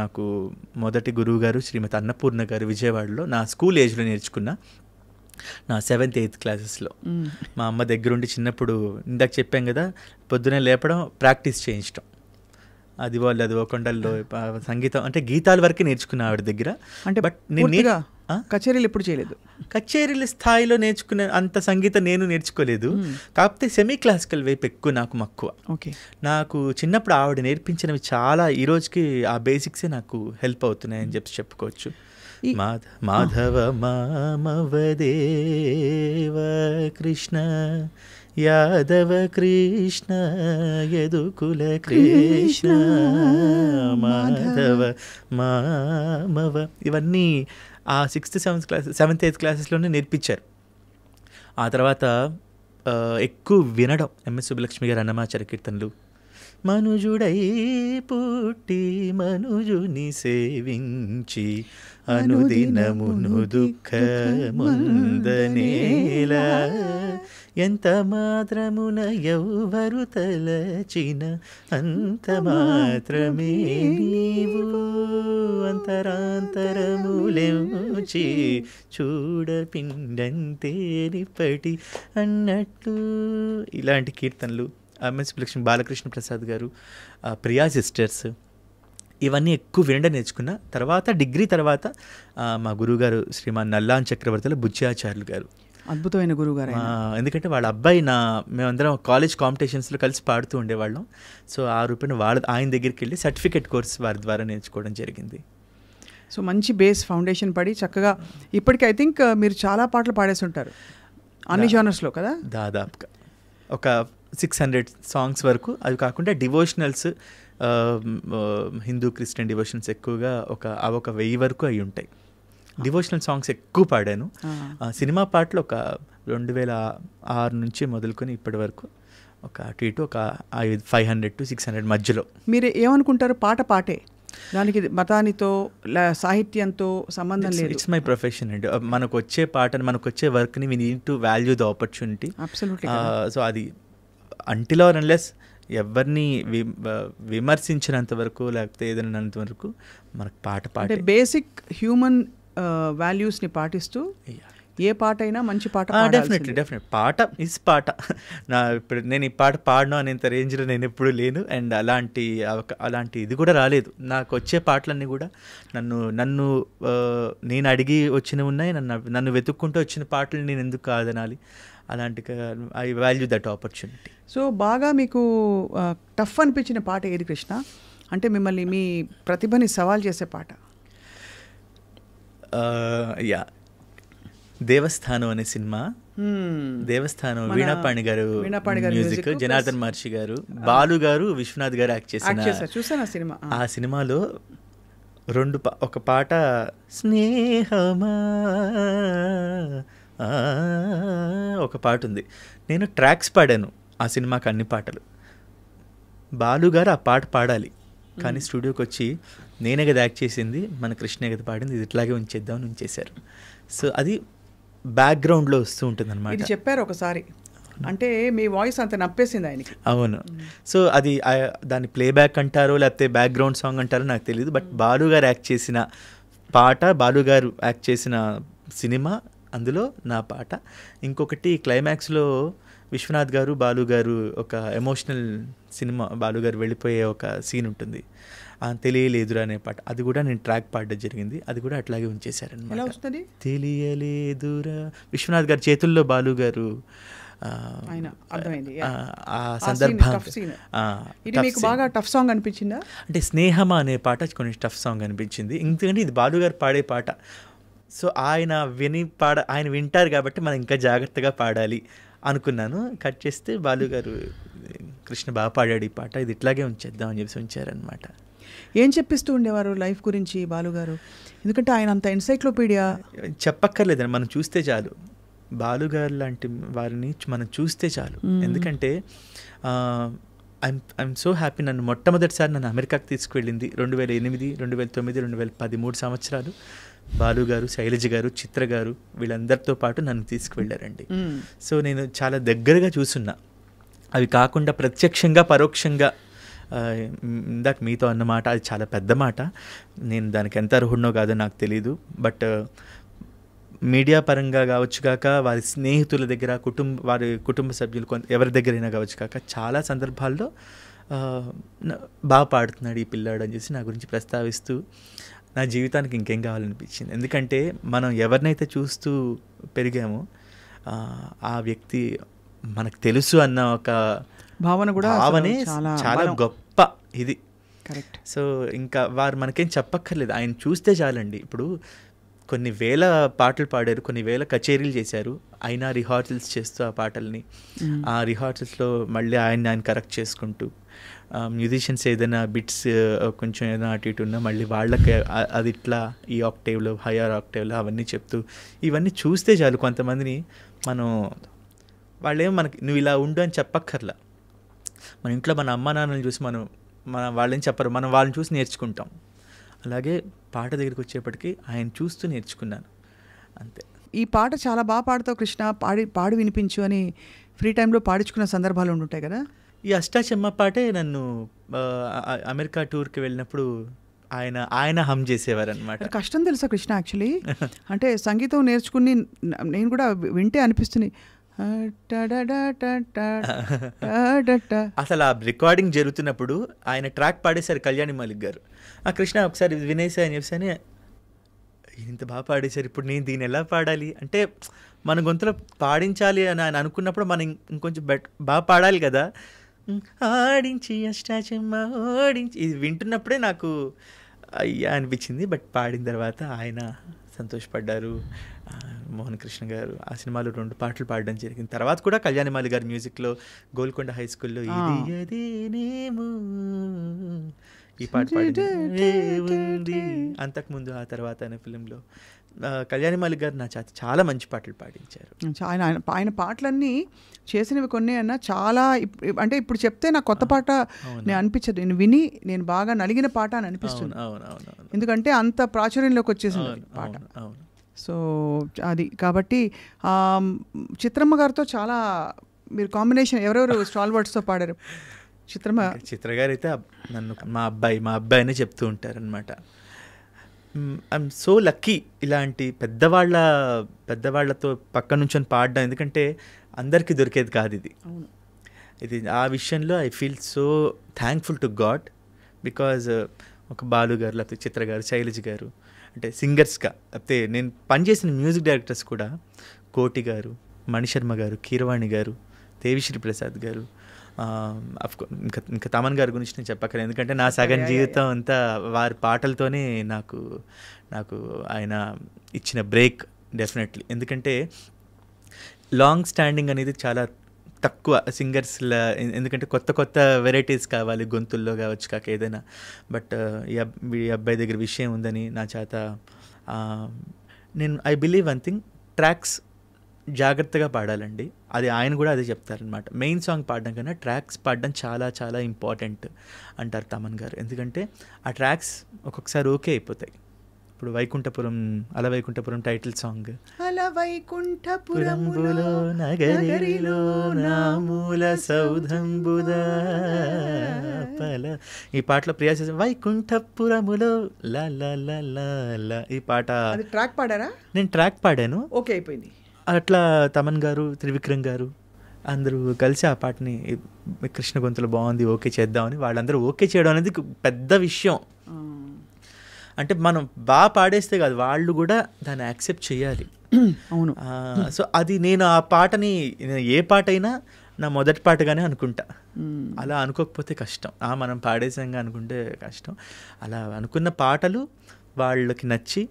నాకు మొదటి గురువు గారు శ్రీమతి అన్నపూర్ణ గారు విజయవాడలో నా స్కూల్ ఏజ్లో నేర్చుకున్నా. నా 7th 8th క్లాసెస్లో మా అమ్మ దగ్గరుండి చిన్నప్పుడు ఇందాక చెప్పాం కదా, పొద్దునే లేపడం, ప్రాక్టీస్ చేయించడం, అది కొండల్లో సంగీతం అంటే గీతాల వరకే నేర్చుకున్నా ఆవిడ దగ్గర. అంటే బట్ నేను కచేరీలు ఎప్పుడు చేయలేదు. కచేరీల స్థాయిలో నేర్చుకునే అంత సంగీతం నేను నేర్చుకోలేదు. కాకపోతే సెమీ క్లాసికల్ వైపు ఎక్కువ నాకు మక్కువ. ఓకే, నాకు చిన్నప్పుడు ఆవిడ నేర్పించినవి చాలా ఈ రోజుకి ఆ బేసిక్సే నాకు హెల్ప్ అవుతున్నాయని చెప్పుకోవచ్చు. మాధవ మామవదేవ కృష్ణ యాదవ కృష్ణ యదుకుల కృష్ణ మాధవ మామవ, ఇవన్నీ ఆ 6th 7th 8th క్లాసెస్లోనే నేర్పించారు. ఆ తర్వాత ఎక్కువ వినడం, ఎంఎస్ సుబ్బలక్ష్మి గారు అన్నమాచార్య కీర్తనలు, మనుజుడై పుట్టి మనుజుని సేవించి అనుదినమును దుఃఖముందనేలా ఎంత మాత్రమున ఎవ్వరు తలచిన అంత మాత్రమే నీవు అంతరాంతరములెంచి చూడపిండంతేరిపటి అన్నట్టు. ఇలాంటి కీర్తనలు ఎంఎస్ లక్ష్మి, బాలకృష్ణ ప్రసాద్ గారు, ప్రియా సిస్టర్స్, ఇవన్నీ ఎక్కువ వినడం నేర్చుకున్న. తర్వాత డిగ్రీ తర్వాత మా గురువుగారు శ్రీమాన్ నల్లాన్ చక్రవర్తుల బుజ్జాచార్యులు గారు, అద్భుతమైన గురువుగారు. ఎందుకంటే వాళ్ళ అబ్బాయి మేమందరం కాలేజ్ కాంపిటీషన్స్లో కలిసి పాడుతూ ఉండేవాళ్ళం. సో ఆ రూపాయన ఆయన దగ్గరికి వెళ్ళి సర్టిఫికేట్ కోర్స్ వారి ద్వారా నేర్చుకోవడం జరిగింది. సో మంచి బేస్ ఫౌండేషన్ పడి చక్కగా ఇప్పటికీ ఐ థింక్ మీరు చాలా పాటలు పాడేసి ఉంటారు అన్ని జానర్స్లో కదా. దాదాపుగా ఒక 600 సాంగ్స్ వరకు. అవి కాకుండా డివోషనల్స్, హిందూ క్రిస్టియన్ డివోషన్స్ ఎక్కువగా ఒక 1000 వరకు అవి ఉంటాయి. డివోషనల్ సాంగ్స్ ఎక్కువ పాడాను. సినిమా పాటలు ఒక 2006 నుంచి మొదలుకొని ఇప్పటి వరకు ఒక అటు ఇటు ఒక 500 to 600 మధ్యలో. మీరు ఏమనుకుంటారు? పాటే దానికి మతానితో సాహిత్యంతో సంబంధం లేదు. ఇట్స్ మై ప్రొఫెషన్ అండి. మనకు వచ్చే పాటని, మనకు వచ్చే వర్క్ని we need to value the opportunity. So అది అంటిల్ ఆర్ అన్లెస్ ఎవరిని విమర్శించినంత వరకు లేకపోతే ఏదైనంత వరకు మనకు పాట బేసిక్ హ్యూమన్ వాల్యూస్ని పాటిస్తూ ఏ పాట అయినా మంచి పాట. డెఫినెట్లీ పాట ఇస్ పాట. ఇప్పుడు నేను ఈ పాట పాడను అనేంత రేంజ్లో నేను ఎప్పుడు లేను. అండ్ అలాంటి ఇది కూడా రాలేదు. నాకు వచ్చే పాటలన్నీ కూడా నేను అడిగి వచ్చినవి ఉన్నాయి. నన్ను వెతుక్కుంటూ వచ్చిన పాటలు నేను ఎందుకు కాదనాలి? అలాంటి I value that opportunity. So బాగా మీకు టఫ్ అనిపించిన పాట ఏది కృష్ణ? అంటే మిమ్మల్ని మీ ప్రతిభని సవాల్ చేసే పాట? దేవస్థానం అనే సినిమా. దేవస్థానం వీణాపాణి గారు మ్యూజిక్, జనార్దన్ మహర్షి గారు, బాలు గారు, విశ్వనాథ్ గారు యాక్ట్ చేసిన ఆ సినిమాలో ఒక పాట స్నేహమా ఒక పాట ఉంది. నేను ట్రాక్స్ పాడాను ఆ సినిమాకి, అన్ని పాటలు. బాలు గారు ఆ పాట పాడాలి కానీ స్టూడియోకి వచ్చి నేనే కదా యాక్ట్ చేసింది, మన కృష్ణే కదా పాడింది, ఇది ఇట్లాగే ఉంచేద్దామని ఉంచేశారు. సో అది బ్యాక్గ్రౌండ్లో వస్తూ ఉంటుంది అనమాట. ఇది చెప్పారు ఒకసారి, అంటే మీ వాయిస్ అంత నప్పేసింది ఆయనకి. అవును. సో అది దాన్ని ప్లేబ్యాక్ అంటారో లేకపోతే బ్యాక్గ్రౌండ్ సాంగ్ అంటారో నాకు తెలియదు. బట్ బాలు గారు యాక్ట్ చేసిన పాట, బాలు గారు యాక్ట్ చేసిన సినిమా, అందులో నా పాట. ఇంకొకటి క్లైమాక్స్లో విశ్వనాథ్ గారు, బాలు గారు ఒక ఎమోషనల్ సినిమా, బాలు గారు వెళ్ళిపోయే ఒక సీన్ ఉంటుంది, తెలియలేదురా అనే పాట. అది కూడా నేను ట్రాక్ పాడడం జరిగింది. అది కూడా అట్లాగే ఉంచేశారనమాట. ఎలా వస్తుంది? తెలియలేదురా, విశ్వనాథ్ గారి చేతుల్లో బాలు గారు ఆయన అర్థమైంది. ఆ సందర్భం tough scene. ఇది మీకు బాగా టఫ్ సాంగ్ అనిపించిందా? అంటే స్నేహమా అనే పాట కొంచెం టఫ్ సాంగ్ అనిపించింది, ఎందుకంటే ఇది బాలుగారు పాడే పాట. సో ఆయన ఆయన వింటారు కాబట్టి మనం ఇంకా జాగ్రత్తగా పాడాలి అనుకున్నాను. కట్ చేస్తే బాలుగారు కృష్ణ బాగా పాడాడు ఈ పాట, ఇది ఇట్లాగే ఉంచేద్దాం అని చెప్పి ఉంచారనమాట. ఏం చెప్పిస్తూ ఉండేవారు లైఫ్ గురించి బాలుగారు? ఎందుకంటే ఆయన అంత ఎన్సైక్లోపీడియా. చెప్పక్కర్లేదండి, మనం చూస్తే చాలు. బాలుగారు లాంటి వారిని మనం చూస్తే చాలు. ఎందుకంటే ఐఎమ్ సో హ్యాపీ. నన్ను మొట్టమొదటిసారి నన్ను అమెరికాకి తీసుకువెళ్ళింది 2008, 2009, 2010 3 సంవత్సరాలు బాలుగారు, శైలజ గారు, చిత్ర గారు వీళ్ళందరితో పాటు నన్ను తీసుకువెళ్ళారండి. సో నేను చాలా దగ్గరగా చూసున్నా. అవి కాకుండా ప్రత్యక్షంగా పరోక్షంగా ఇందాక మీతో అన్నమాట, అది చాలా పెద్ద మాట, నేను దానికి ఎంత అర్హుడినో కాదో నాకు తెలీదు. బట్ మీడియా పరంగా కావచ్చు కాక, వారి స్నేహితుల దగ్గర, వారి కుటుంబ సభ్యులు ఎవరి దగ్గరైనా కావచ్చు కాక, చాలా సందర్భాల్లో బాగా పాడుతున్నాడు ఈ పిల్లాడు అని చెప్పి నా గురించి ప్రస్తావిస్తూ నా జీవితానికి ఇంకేం కావాలనిపించింది. ఎందుకంటే మనం ఎవరినైతే చూస్తూ పెరిగామో ఆ వ్యక్తి మనకు తెలుసు అన్న ఒక భావనే చాలా గొప్ప ఇది. కరెక్ట్. సో ఇంకా వారు మనకేం చెప్పక్కర్లేదు, ఆయన చూస్తే చాలండి. ఇప్పుడు కొన్ని వేల పాటలు పాడారు, కొన్ని వేల కచేరీలు చేశారు, అయినా రిహార్సల్స్ చేస్తూ ఆ పాటల్ని, ఆ రిహార్సల్స్లో మళ్ళీ ఆయన కరెక్ట్ చేసుకుంటూ, మ్యూజిషియన్స్ ఏదైనా బిట్స్ కొంచెం ఏదైనా అటు ఇటు ఉన్నా మళ్ళీ వాళ్ళకి అది ఇట్లా ఈ ఆక్టేవ్లో, హయ్యర్ ఆక్టేవ్లో అవన్నీ చెప్తూ, ఇవన్నీ చూస్తే చాలు కొంతమందిని మనం, వాళ్ళేమో మనకి నువ్వు ఇలా ఉండు అని చెప్పక్కర్లా. మన ఇంట్లో మన అమ్మ నాన్నని చూసి మన వాళ్ళేం చెప్పరు, మనం వాళ్ళని చూసి నేర్చుకుంటాం. అలాగే పాట దగ్గరికి వచ్చేప్పటికి ఆయన చూస్తూ నేర్చుకున్నాను అంతే. ఈ పాట చాలా బాగా పాడుతావు కృష్ణ, పాడి వినిపించు అని ఫ్రీ టైంలో పాడించుకున్న సందర్భాలు ఉండుంటాయి కదా? ఈ అష్టాచెమ్మ పాటే నన్ను అమెరికా టూర్కి వెళ్ళినప్పుడు ఆయన హమ్ చేసేవారు అనమాట. కష్టం తెలుసా కృష్ణ యాక్చువల్లీ, అంటే సంగీతం నేర్చుకుని నేను కూడా వింటే అనిపిస్తుంది. అసలు ఆ రికార్డింగ్ జరుగుతున్నప్పుడు ఆయన ట్రాక్ పాడేశారు కళ్యాణి మాలిక్ గారు. ఆ కృష్ణ ఒకసారి వినేసా అని చెప్పి ఇంత బాగా పాడేశారు, ఇప్పుడు నేను దీన్ని ఎలా పాడాలి అంటే, మన గొంతులో పాడించాలి అని ఆయన అనుకున్నప్పుడు మనం ఇంకొంచెం బాగా పాడాలి కదా. ఆడించి అష్టాచెమ్మ ఓడించి ఇది వింటున్నప్పుడే నాకు అయ్యా అనిపించింది. బట్ పాడిన తర్వాత ఆయన సంతోషపడ్డారు. మోహన్ కృష్ణ గారు ఆ సినిమాలో 2 పాటలు పాడడం జరిగింది. తర్వాత కూడా కళ్యాణి మాలి గారి మ్యూజిక్లో గోల్కొండ హై స్కూల్లో ఈ పాట పాడింది. అంతకుముందు ఆ తర్వాత అనే ఫిలింలో కళ్యాణి మాలిక్ గారు నా చాలా మంచి పాటలు పాడించారు. ఆయన పాటలన్నీ చేసినవి కొన్ని అన్నా చాలా, అంటే ఇప్పుడు చెప్తే నాకు కొత్త పాట నేను అనిపించదు, నేను విని నేను బాగా నలిగిన పాట అని అనిపిస్తుంది. ఎందుకంటే అంత ప్రాచుర్యంలోకి వచ్చేసింది పాట. సో అది కాబట్టి చిత్రమ్మ గారితో చాలా మీరు కాంబినేషన్, ఎవరెవరు స్టాల్ వర్డ్స్తో పాడారు? చిత్ర గారు అయితే నన్ను మా అబ్బాయి అనే చెప్తూ ఉంటారనమాట. ఐఎమ్ సో లక్కీ ఇలాంటి పెద్దవాళ్ళతో పక్క నుంచొని పాడడం, ఎందుకంటే అందరికీ దొరికేది కాదు ఇది. ఆ విషయంలో I feel so thankful to God, because ఒక బాలు గారు, లేకపోతే చిత్ర గారు, శైలజ గారు, అంటే సింగర్స్గా, లేకపోతే నేను పనిచేసిన మ్యూజిక్ డైరెక్టర్స్ కూడా కోటి గారు, మణిశర్మ గారు, కీరవాణి గారు, దేవిశ్రీ ప్రసాద్ గారు, ఇంకా తమన్ గారి గురించి నేను చెప్పక్కర్లేదు, ఎందుకంటే నా సగం జీవితం అంతా వారి పాటలతోనే నాకు ఆయన ఇచ్చిన బ్రేక్ డెఫినెట్లీ. ఎందుకంటే లాంగ్ స్టాండింగ్ అనేది చాలా తక్కువ సింగర్స్లా, ఎందుకంటే కొత్త వెరైటీస్ కావాలి గొంతుల్లో కావచ్చు కాక ఏదైనా. బట్ ఈ అబ్బాయి దగ్గర విషయం ఉందని నా చేత నేను I believe one thing, tracks జాగ్రత్తగా పాడాలండి. అది ఆయన కూడా అదే చెప్తారనమాట. మెయిన్ సాంగ్ పాడడం కన్నా ట్రాక్స్ పాడడం చాలా చాలా ఇంపార్టెంట్ అంటారు తమన్ గారు. ఎందుకంటే ఆ ట్రాక్స్ ఒక్కొక్కసారి ఓకే అయిపోతాయి. ఇప్పుడు అల వైకుంఠపురం టైటిల్ సాంగ్, అల వైకుంఠపురములో నగరిలో నామూల సౌధంబుద, ఈ పాటలో ప్రియా వైకుంఠపురములో లా లా లా లా లా, ఈ పాట ట్రాక్ పాడారా? నేను ట్రాక్ పాడాను, ఓకే అయిపోయింది. అట్లా తమన్ గారు, త్రివిక్రమ్ గారు అందరూ కలిసి ఆ పాటని కృష్ణ గొంతులో బాగుంది ఓకే చేద్దామని వాళ్ళందరూ ఓకే చేయడం అనేది పెద్ద విషయం. అంటే మనం బాగా పాడేస్తే కాదు, వాళ్ళు కూడా దాన్ని యాక్సెప్ట్ చేయాలి. అవును. సో అది నేను ఆ పాటని ఏ పాట అయినా నా మొదటి పాటగానే అనుకుంటా. అలా అనుకోకపోతే కష్టం. మనం పాడేసంగా అనుకుంటే కష్టం. అలా అనుకున్న పాటలు వాళ్ళకి నచ్చి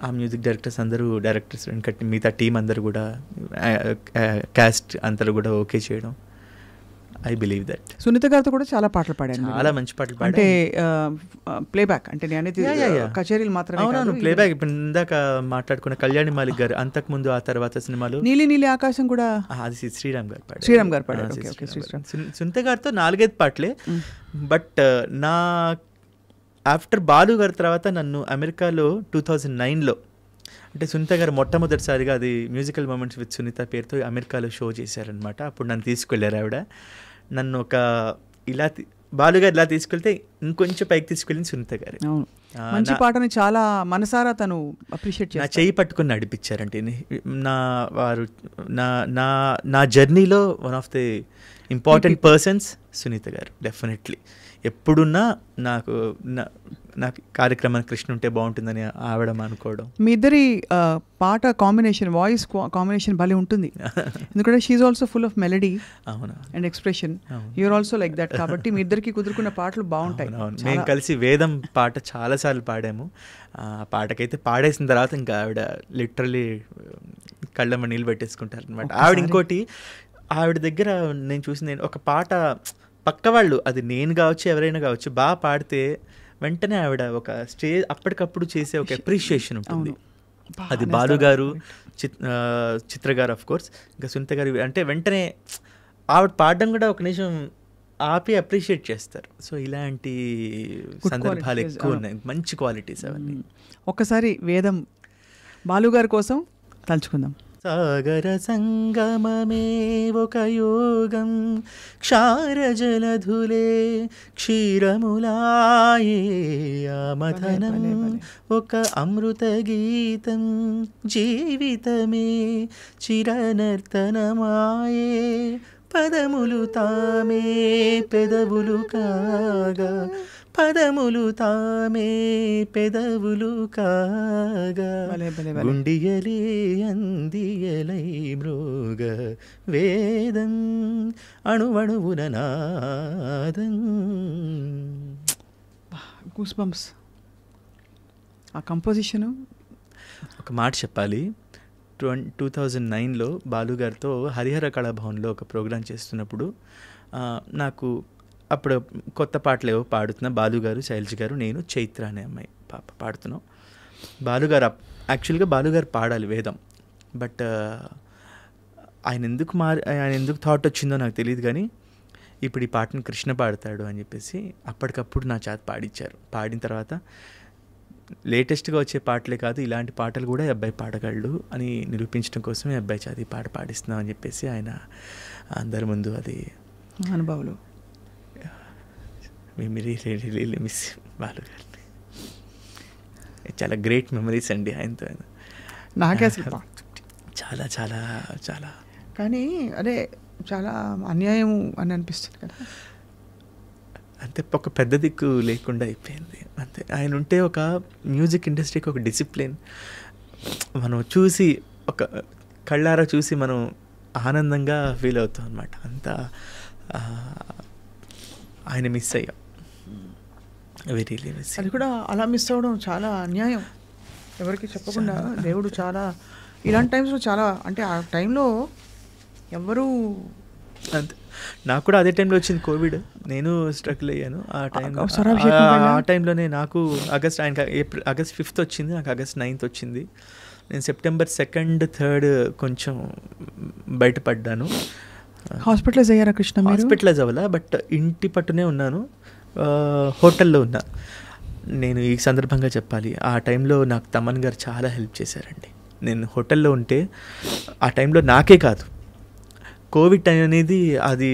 ఆ మ్యూజిక్ డైరెక్టర్స్ అందరూ, డైరెక్టర్స్ మిగతా టీం అందరూ కూడా, క్యాస్ట్ అందరూ కూడా ఓకే చేయడం. I believe that. సునీత గారితో కూడా చాలా పాటలు పాడాను. చాలా మంచి పాటలు అంటే ప్లేబ్యాక్ అంటే నేను అనేది కచేరీలు మాత్రమే. అవునవును, ప్లేబ్యాక్. ఇప్పుడు ఇందాక మాట్లాడుకున్న కళ్యాణి మాలిక్ గారు, అంతకుముందు ఆ తర్వాత సినిమాలు నీలి నీలి ఆకాశం కూడా అది శ్రీరామ్ గారు పాడారు. శ్రీరామ్ గారు పాడారు. సునీత గారితో 4-5 పాటలే. బట్ నా ఆఫ్టర్ బాలు గారి తర్వాత నన్ను అమెరికాలో 2009లో, అంటే సునీత గారు మొట్టమొదటిసారిగా అది మ్యూజికల్ మూమెంట్స్ విత్ సునీత పేరుతో అమెరికాలో షో చేశారనమాట. అప్పుడు నన్ను తీసుకెళ్ళారు ఆవిడ. నన్ను ఒక ఇలా బాలుగారు ఇలా తీసుకెళ్తే ఇంకొంచెం పైకి తీసుకెళ్ళింది సునీత గారు. మంచి పాటని చాలా మనసారా తను అప్రిషియేట్ చేసి నా చేయి పట్టుకుని నడిపించారంటే వారు నా జర్నీలో one of the important persons Sunitha గారు. డెఫినెట్లీ ఎప్పుడున్నా నాకు కార్యక్రమానికి కృష్ణ ఉంటే బాగుంటుందని ఆవిడ అనుకోవడం. మీ ఇద్దరి పాట కాంబినేషన్, వాయిస్ కాంబినేషన్ భలే ఉంటుంది. ఎందుకంటే she's also full of melody and expression. You're also like that. కాబట్టి మీ ఇద్దరికి కుదురుకున్న పాటలు బాగుంటాయి. మేము కలిసి వేదం పాట చాలాసార్లు పాడాము. ఆ పాటకైతే పాడేసిన తర్వాత ఇంకా ఆవిడ లిటరలీ కళ్ళమ్మ నీళ్ళు పెట్టేసుకుంటారు అనమాట. ఆవిడ ఇంకోటి, ఆవిడ దగ్గర నేను చూసింది ఒక పాట పక్క వాళ్ళు, అది నేను కావచ్చు ఎవరైనా కావచ్చు, బాగా పాడితే వెంటనే ఆవిడ ఒక స్టేజ్ అప్పటికప్పుడు చేసే ఒక అప్రిషియేషన్ ఉంటుంది. అది బాలు గారు, చిత్ర గారు ఆఫ్ కోర్స్, ఇంకా సునీత గారు అంటే వెంటనే ఆవిడ పాడడం కూడా ఒక నిమిషం ఆపి అప్రిషియేట్ చేస్తారు. సో ఇలాంటి సందర్భాలు ఎక్కువ ఉన్నాయి, మంచి క్వాలిటీస్ అవన్నీ. ఒక్కసారి వేదం బాలుగారి కోసం తలుచుకుందాం. సాగర సంగమమే ఒక యోగం, క్షారజలధులే క్షీరములాయే, మథనం ఒక అమృత గీతం, జీవితమే చిరనర్తనమాయే, పదములు తామే పెదవులు కాగా, పదములు తామే పెదవులు కాగా, గుండియలే అందియలై మృగ వేదం అణువణువున నాదం. Goose bumps. ఆ కంపోజిషను. ఒక మాట చెప్పాలి, 2009లో బాలుగారితో హరిహర కళాభవన్లో ఒక ప్రోగ్రాం చేస్తున్నప్పుడు నాకు అప్పుడు కొత్త పాటలు ఏవో పాడుతున్నా. బాలుగారు, శైలజ గారు, నేను, చైత్ర అనే అమ్మాయి పాడుతున్నాం. బాలుగారు యాక్చువల్గా బాలుగారు పాడాలి వేదం, బట్ ఆయన ఎందుకు థాట్ వచ్చిందో నాకు తెలియదు, కానీ ఇప్పుడు ఈ పాటను కృష్ణ పాడతాడు అని చెప్పేసి అప్పటికప్పుడు నా చేత పాడించారు. పాడిన తర్వాత లేటెస్ట్గా వచ్చే పాటలే కాదు, ఇలాంటి పాటలు కూడా ఈ అబ్బాయి పాడగలడు అని నిరూపించడం కోసమే అబ్బాయి చేత ఈ పాట పాడిస్తున్నాం అని చెప్పేసి ఆయన అందరి ముందు అది అనుభవాలు. రియల్లీ మిస్ బాలు గారిని. చాలా గ్రేట్ మెమరీస్ అండి ఆయనతో. నాకే అసలు చాలా చాలా చాలా, కానీ అదే చాలా అన్యాయం అని అనిపిస్తుంది కదా. అంతే, ఒక పెద్ద దిక్కు లేకుండా అయిపోయింది అంతే. ఆయన ఉంటే ఒక మ్యూజిక్ ఇండస్ట్రీకి ఒక డిసిప్లిన్ మనం చూసి, ఒక కళ్ళారా చూసి మనం ఆనందంగా ఫీల్ అవుతాం అన్నమాట. అంతా ఆయన మిస్ అయ్యాం. Very miss. అది కూడా అలా మిస్ అవ్వడం చాలా అన్యాయం. ఎవరికి చెప్పకుండా దేవుడు చాలా ఇలాంటి టైమ్స్లో చాలా, అంటే ఆ టైంలో ఎవరు, అంతే. నాకు కూడా అదే టైంలో వచ్చింది కోవిడ్, నేను స్ట్రగుల్ అయ్యాను ఆ టైంలోనే. నాకు ఆగస్ట్ 5th వచ్చింది, నాకు ఆగస్ట్ 9th వచ్చింది. నేను సెప్టెంబర్ 2nd, 3rd కొంచెం బయటపడ్డాను. హాస్పిటలైజ్ అయ్యారా కృష్ణ? హాస్పిటలైజ్ అవ్వాలా, బట్ ఇంటి పట్టునే ఉన్నాను, హోటల్లో ఉన్నా. నేను ఈ సందర్భంగా చెప్పాలి, ఆ టైంలో నాకు తమన్ గారు చాలా హెల్ప్ చేశారండి. నేను హోటల్లో ఉంటే ఆ టైంలో నాకే కాదు, కోవిడ్ టైం అనేది అది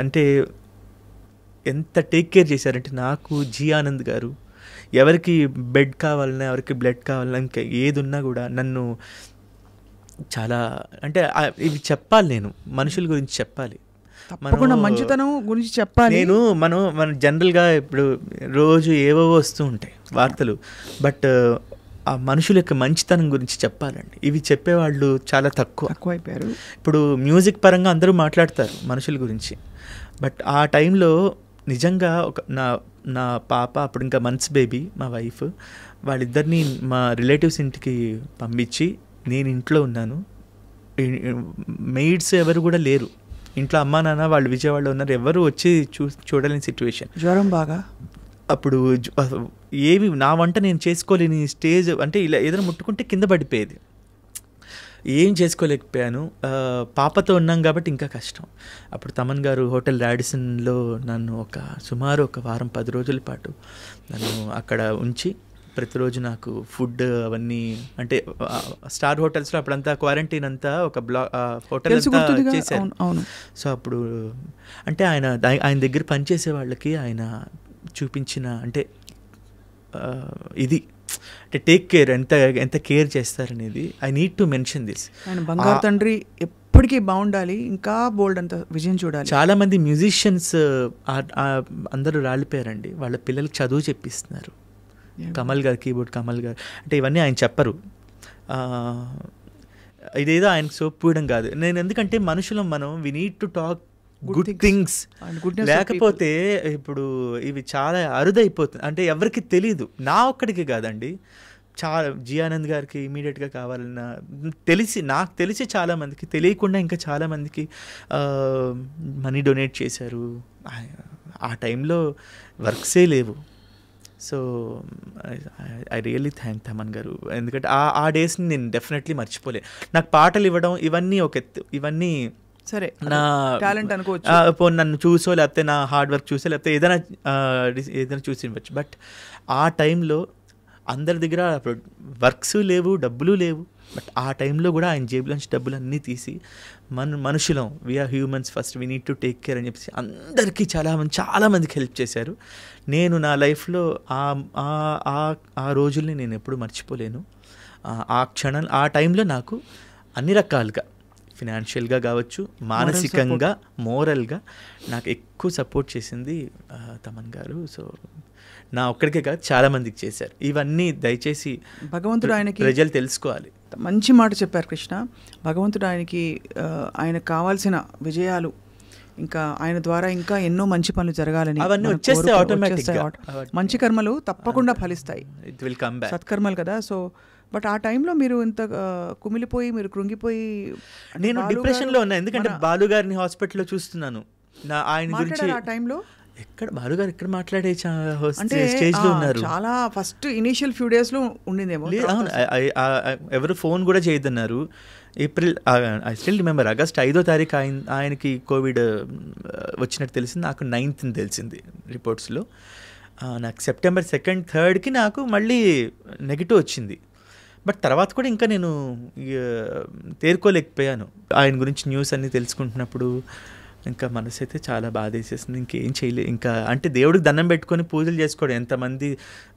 అంటే ఎంత టేక్ కేర్ చేశారంటే, నాకు జీ ఆనంద్ గారు ఎవరికి బెడ్ కావాలన్నా, ఎవరికి బ్లడ్ కావాలన్నా, ఇంకా ఏది ఉన్నా కూడా నన్ను చాలా, అంటే ఇవి చెప్పాలి, నేను మనుషుల గురించి చెప్పాలి, మంచితనం గురించి చెప్పాలి. మన జనరల్గా ఇప్పుడు రోజు ఏవో వస్తూ ఉంటాయి వార్తలు, బట్ ఆ మనుషుల యొక్క మంచితనం గురించి చెప్పాలండి. ఇవి చెప్పేవాళ్ళు చాలా తక్కువైపోయారు. ఇప్పుడు మ్యూజిక్ పరంగా అందరూ మాట్లాడతారు మనుషుల గురించి, బట్ ఆ టైంలో నిజంగా ఒక నా పాప అప్పుడు ఇంకా మంత్స్ బేబీ, మా వైఫ్, వాళ్ళిద్దరిని మా రిలేటివ్స్ ఇంటికి పంపించి నేను ఇంట్లో ఉన్నాను. మెయిడ్స్ ఎవరు కూడా లేరు ఇంట్లో, అమ్మా నాన్న వాళ్ళు విజయవాడలో ఉన్నారు, ఎవరు వచ్చి చూడలేని సిచ్యువేషన్. జ్వరం బాగా. అప్పుడు ఏవి నా వంట నేను చేసుకోలేని స్టేజ్, అంటే ఇలా ఏదైనా ముట్టుకుంటే కింద పడిపోయేది, ఏం చేసుకోలేకపోయాను. పాపతో ఉన్నాం కాబట్టి ఇంకా కష్టం. అప్పుడు తమన్ గారు హోటల్ రాడిసన్లో నన్ను సుమారు ఒక వారం 10 రోజుల పాటు నన్ను అక్కడ ఉంచి ప్రతిరోజు నాకు ఫుడ్ అవన్నీ, అంటే స్టార్ హోటల్స్లో అప్పుడంతా క్వారంటైన్ అంతా ఒక హోటల్ అంతా చేశారు. సో అప్పుడు అంటే ఆయన దగ్గర పనిచేసే వాళ్ళకి ఆయన చూపించిన అంటే ఇది అంటే టేక్ కేర్, ఎంత కేర్ చేస్తారనేది I need to mention this. ఆయన బంగారు తండ్రి ఎప్పటికీ బాగుండాలి, ఇంకా బోల్డ్ అంత విజయం చూడాలి. చాలామంది మ్యూజిషియన్స్ అందరూ రాలిపోయారండి, వాళ్ళ పిల్లలకి చదువు చెప్పిస్తున్నారు. కమల్ గారు, కీబోర్డ్ కమల్ గారు, అంటే ఇవన్నీ ఆయన చెప్పరు. ఇదేదో ఆయనకు సోప్ పూయడం కాదు. నేను ఎందుకంటే మనుషులం మనం, we need to talk good things. లేకపోతే ఇప్పుడు ఇవి చాలా అరుదైపోతుంది, అంటే ఎవరికి తెలీదు. నా ఒక్కడికి కాదండి, చాలా జియానంద్ గారికి ఇమీడియట్గా కావాలన్నా నాకు తెలిసి చాలామందికి తెలియకుండా ఇంకా చాలామందికి మనీ డొనేట్ చేశారు. ఆ టైంలో వర్క్సే లేవు. So I really thank Thaman గారు, ఎందుకంటే ఆ డేస్ని నేను డెఫినెట్లీ మర్చిపోలే. నాకు పాటలు ఇవ్వడం ఇవన్నీ ఒక ఎత్తు, ఇవన్నీ సరే నా టాలెంట్ అనుకోవచ్చు, నన్ను చూసో లేకపోతే నా హార్డ్ వర్క్ చూసో లేకపోతే ఏదైనా చూసి ఇవ్వచ్చు. బట్ ఆ టైంలో అందరి దగ్గర వర్క్స్ లేవు, డబ్బులు లేవు. బట్ ఆ టైంలో కూడా ఆయన జేబులోంచి డబ్బులు అన్నీ తీసి మనుషులం, we're humans first, we need to take care అని చెప్పేసి అందరికీ చాలామందికి హెల్ప్ చేశారు. నేను నా లైఫ్లో ఆ రోజుల్ని నేను ఎప్పుడు మర్చిపోలేను. ఆ టైంలో నాకు అన్ని రకాలుగా ఫినాన్షియల్గా కావచ్చు, మానసికంగా, మోరల్గా నాకు ఎక్కువ సపోర్ట్ చేసింది తమన్ గారు. సో నా ఒక్కడికే కాదు, చాలామందికి చేశారు. ఇవన్నీ దయచేసి భగవంతుడు ఆయనకి ప్రజలు తెలుసుకోవాలి. మంచి మాట చెప్పారు కృష్ణ. భగవంతుడు ఆయనకు కావాల్సిన విజయాలు, ఇంకా ఆయన ద్వారా ఇంకా ఎన్నో మంచి పనులు జరగాలని, అవన్నీ వచ్చేస్తే ఆటోమేటిక్గా మంచి కర్మలు తప్పకుండా ఫలిస్తాయి. ఇట్ విల్ కమ్ బ్యాక్, సత్కర్మలు కదా. సో బట్ ఆ టైంలో మీరు ఇంత కుమిలిపోయి, మీరు కృంగిపోయి, నేను డిప్రెషన్లో ఉన్నా. ఎందుకంటే బాలుగారిని హాస్పిటల్లో చూస్తున్నాను. ఆయన గురించి ఆ టైంలో ఎక్కడ బాలుగారు ఎక్కడ మాట్లాడే స్టేజ్ లో ఉన్నారు. చాలా ఫస్ట్ ఇనీషియల్ ఫ్యూ డేస్ లో ఉండిందేమో. అవును, ఎవరు ఫోన్ కూడా చేయొద్దన్నారు. April, I still remember, August 5వ తారీఖు ఆయనకి కోవిడ్ వచ్చినట్టు తెలిసింది. నాకు 9th తెలిసింది రిపోర్ట్స్లో. నాకు సెప్టెంబర్ 2nd, 3rdకి నాకు మళ్ళీ నెగిటివ్ వచ్చింది. బట్ తర్వాత కూడా ఇంకా నేను తేరుకోలేకపోయాను. ఆయన గురించి న్యూస్ అన్నీ తెలుసుకుంటున్నప్పుడు ఇంకా మనసు అయితే చాలా బాధ వేసేసింది. ఇంకేం చేయలేదు. ఇంకా అంటే దేవుడికి దండం పెట్టుకొని పూజలు చేసుకోవడం. ఎంతమంది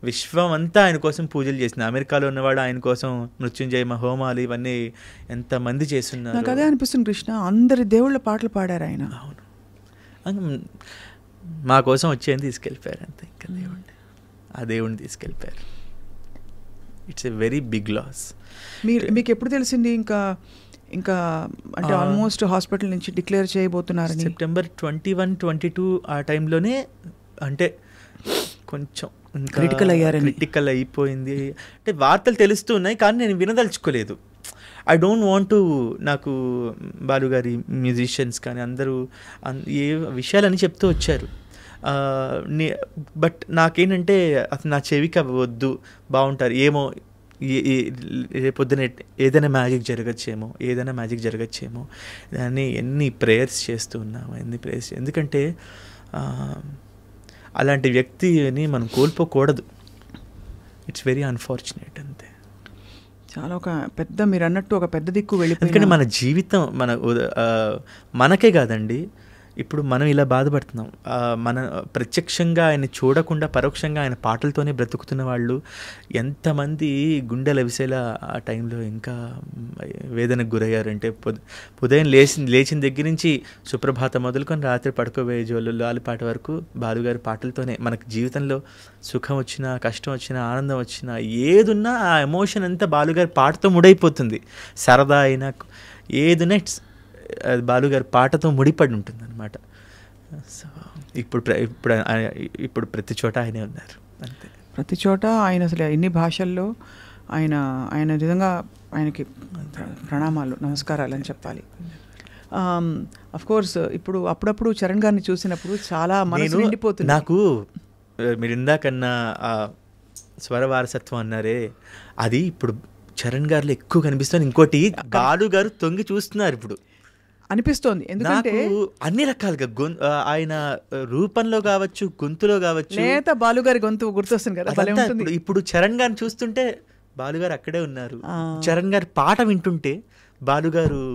విశ్వం అంతా ఆయన కోసం పూజలు చేసింది. అమెరికాలో ఉన్నవాడు ఆయన కోసం మృత్యుంజయ హోమాలు ఇవన్నీ ఎంతమంది చేస్తున్నారు. నాకు అదే అనిపిస్తుంది కృష్ణ, అందరి దేవుళ్ళ పాటలు పాడారు ఆయన. అవును, మా కోసం వచ్చేది తీసుకెళ్ళిపోయారు అంతే. ఇంకా దేవుడిని తీసుకెళ్ళిపోయారు. It's a very big loss. మీకు ఎప్పుడు తెలిసింది ఇంకా అంటే ఆల్మోస్ట్ హాస్పిటల్ నుంచి డిక్లేర్ చేయబోతున్నారని? సెప్టెంబర్ 21, 22 ఆ టైంలోనే, అంటే కొంచెం క్రిటికల్ అయిపోయింది. అంటే వార్తలు తెలుస్తూ ఉన్నాయి కానీ నేను వినదలుచుకోలేదు. ఐ డోంట్ వాంట్ టు, నాకు బాలుగారి మ్యూజిషియన్స్ కానీ అందరూ ఏ విషయాలని చెప్తూ వచ్చారు. బట్ నాకేంటంటే అసలు నా చెవికి వద్దు, బాగుంటారు ఏమో, రేపొద్దున ఏదైనా మ్యాజిక్ జరగచ్చేమో దాన్ని ఎన్ని ప్రేయర్స్ చేస్తూ ఉన్నాము, ఎందుకంటే అలాంటి వ్యక్తిని మనం కోల్పోకూడదు. ఇట్స్ వెరీ అన్ఫార్చునేట్ అంతే. చాలా ఒక పెద్ద, మీరు అన్నట్టు ఒక పెద్ద దిక్కు వెళ్ళిపోయింది. ఎందుకంటే మన జీవితం మనకే కాదండి, ఇప్పుడు మనం ఇలా బాధపడుతున్నాం. మన ప్రత్యక్షంగా ఆయన చూడకుండా పరోక్షంగా ఆయన పాటలతోనే బ్రతుకుతున్న వాళ్ళు ఎంతమంది గుండెల విసేలా ఆ టైంలో ఇంకా వేదనకు గురయ్యారంటే, ఉదయం లేచిన దగ్గర నుంచి సుప్రభాతం మొదలుకొని రాత్రి పడుకోబోయే జోలు లాలిపాట వరకు బాలుగారి పాటలతోనే మనకు జీవితంలో సుఖం వచ్చినా, కష్టం వచ్చినా, ఆనందం వచ్చినా, ఏదున్నా ఆ ఎమోషన్ అంతా బాలుగారి పాటతో ముడైపోతుంది. సరదా అయినా ఏదున్నా అది బాలుగారి పాటతో ముడిపడి ఉంటుంది అనమాట. సో ఇప్పుడు ప్రతి చోట ఆయనే ఉన్నారు. అంతే, ప్రతి చోట ఆయన అసలు ఎన్ని భాషల్లో ఆయన నిజంగా ఆయనకి ప్రణామాలు, నమస్కారాలు అని చెప్పాలి. అఫ్ కోర్స్ ఇప్పుడు అప్పుడప్పుడు చరణ్ గారిని చూసినప్పుడు చాలా మనసు నిండిపోతుంది. నాకు మీరు ఇందాకన్నా స్వర వారసత్వం అన్నారే, అది ఇప్పుడు చరణ్ గారిలో ఎక్కువ కనిపిస్తుంది. ఇంకోటి బాలు గారు తొంగి చూస్తున్నారు ఇప్పుడు అనిపిస్తోంది. ఎందుకంటే అన్ని రకాలుగా ఆయన రూపంలో కావచ్చు, గొంతులో కావచ్చు, నేత బాలుగారి గొంతు గుర్తొస్తుంది కదా. ఇప్పుడు చరణ్ గారిని చూస్తుంటే బాలుగారు అక్కడే ఉన్నారు. చరణ్ గారి పాట వింటుంటే బాలుగారు,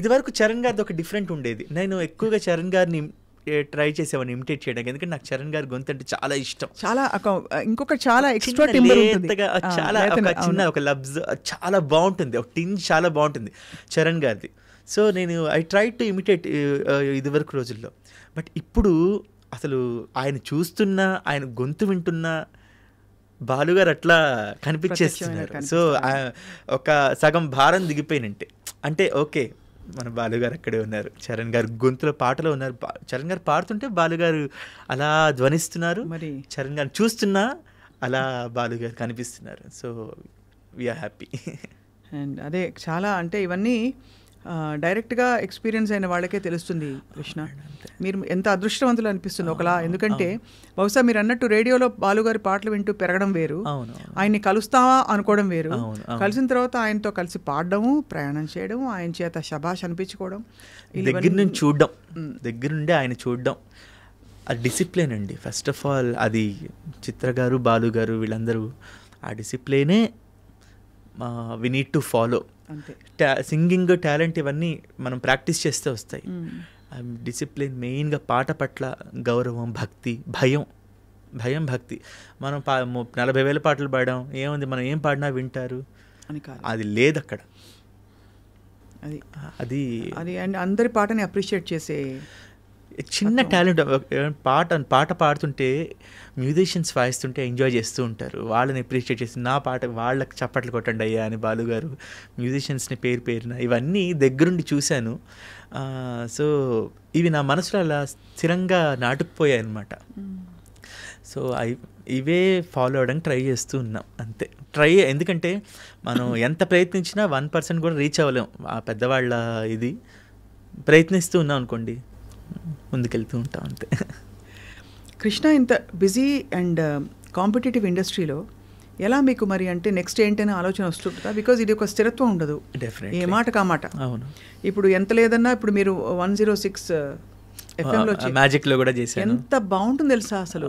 ఇది వరకు చరణ్ గారిది ఒక డిఫరెంట్ ఉండేది. నేను ఎక్కువగా చరణ్ గారిని ట్రై చేసేవాడిని ఇమిటేట్ చేయడానికి, ఎందుకంటే నాకు చరణ్ గారి గొంతు అంటే చాలా ఇష్టం. చాలా ఇంకొక చాలా ఎక్స్ట్రా చాలా చిన్న ఒక లబ్జ్ చాలా బాగుంటుంది, ఒక టింజ్ చాలా బాగుంటుంది చరణ్ గారిది. సో నేను ఐ ట్రై టు ఇమిటేట్ ఇది వరకు రోజుల్లో. బట్ ఇప్పుడు అసలు ఆయన చూస్తున్నా, ఆయన గొంతు వింటున్నా బాలుగారు అట్లా కనిపించేస్తున్నారు. సో ఒక సగం భారం దిగిపోయినంటే, అంటే ఓకే మన బాలుగారు అక్కడే ఉన్నారు, చరణ్ గారు గొంతులో పాటలో ఉన్నారు. చరణ్ గారు పాడుతుంటే బాలుగారు అలా ధ్వనిస్తున్నారు, మరి చరణ్ గారు చూస్తున్నా అలా బాలుగారు కనిపిస్తున్నారు. So we are happy. అండ్ అదే చాలా, అంటే ఇవన్నీ డైరెక్ట్గా ఎక్స్పీరియన్స్ అయిన వాళ్ళకే తెలుస్తుంది కృష్ణ. మీరు ఎంత అదృష్టవంతులు అనిపిస్తుంది ఒకలా. ఎందుకంటే బహుశా మీరు అన్నట్టు రేడియోలో బాలుగారి పాటలు వింటూ పెరగడం వేరు, ఆయన్ని కలుస్తావా అనుకోవడం వేరు, కలిసిన తర్వాత ఆయనతో కలిసి పాడడము, ప్రయాణం చేయడం, ఆయన చేత శభాష్ అనిపించుకోవడం, దగ్గర నుంచి చూడడం, దగ్గర నుండి ఆయన చూడడం, ఆ డిసిప్లిన్ అండి. ఫస్ట్ ఆఫ్ ఆల్ అది చిత్ర గారు, బాలు గారు వీళ్ళందరూ ఆ డిసిప్లినే we need to follow. Singing talent ఇవన్నీ మనం ప్రాక్టీస్ చేస్తే వస్తాయి. డిసిప్లిన్ మెయిన్గా, పాట పట్ల గౌరవం, భక్తి, భయం భక్తి. మనం 40,000 పాటలు పాడాం, ఏముంది మనం ఏం పాడినా వింటారు అని, అది లేదు అక్కడ. అది అండ్ అందరి పాటని అప్రిషియేట్ చేసే చిన్న టాలెంట్. పాట పాడుతుంటే మ్యూజిషియన్స్ వాయిస్తుంటే ఎంజాయ్ చేస్తూ ఉంటారు, వాళ్ళని అప్రిషియేట్ చేసి నా పాట వాళ్ళకి చప్పట్లు కొట్టండి అయ్యా అని బాలుగారు మ్యూజిషియన్స్ని పేరున ఇవన్నీ దగ్గరుండి చూశాను. సో ఇవి నా మనసులో అలా స్థిరంగా నాటుకుపోయాయి అన్నమాట. సో ఇవే ఫాలో అవడానికి ట్రై చేస్తూ ఉన్నాం అంతే. ఎందుకంటే మనం ఎంత ప్రయత్నించినా 1% కూడా రీచ్ అవ్వలేం. ఆ పెద్దవాళ్ళ ఇది ప్రయత్నిస్తూ ఉన్నాం అనుకోండి, ముందుకెళ్తూ ఉంటాం అంతే. కృష్ణ, ఇంత బిజీ అండ్ కాంపిటేటివ్ ఇండస్ట్రీలో ఎలా మీకు మరి అంటే నెక్స్ట్ ఏంటనే ఆలోచన వస్తుంటుందా? బికాజ్ ఇది ఒక స్థిరత్వం ఉండదు, ఏ మాట కామాట. అవును, ఇప్పుడు ఎంత లేదన్నా ఇప్పుడు మీరు 106 FM మ్యాజిక్లో కూడా చేశాను. ఎంత బాగుంటుంది తెలుసా అసలు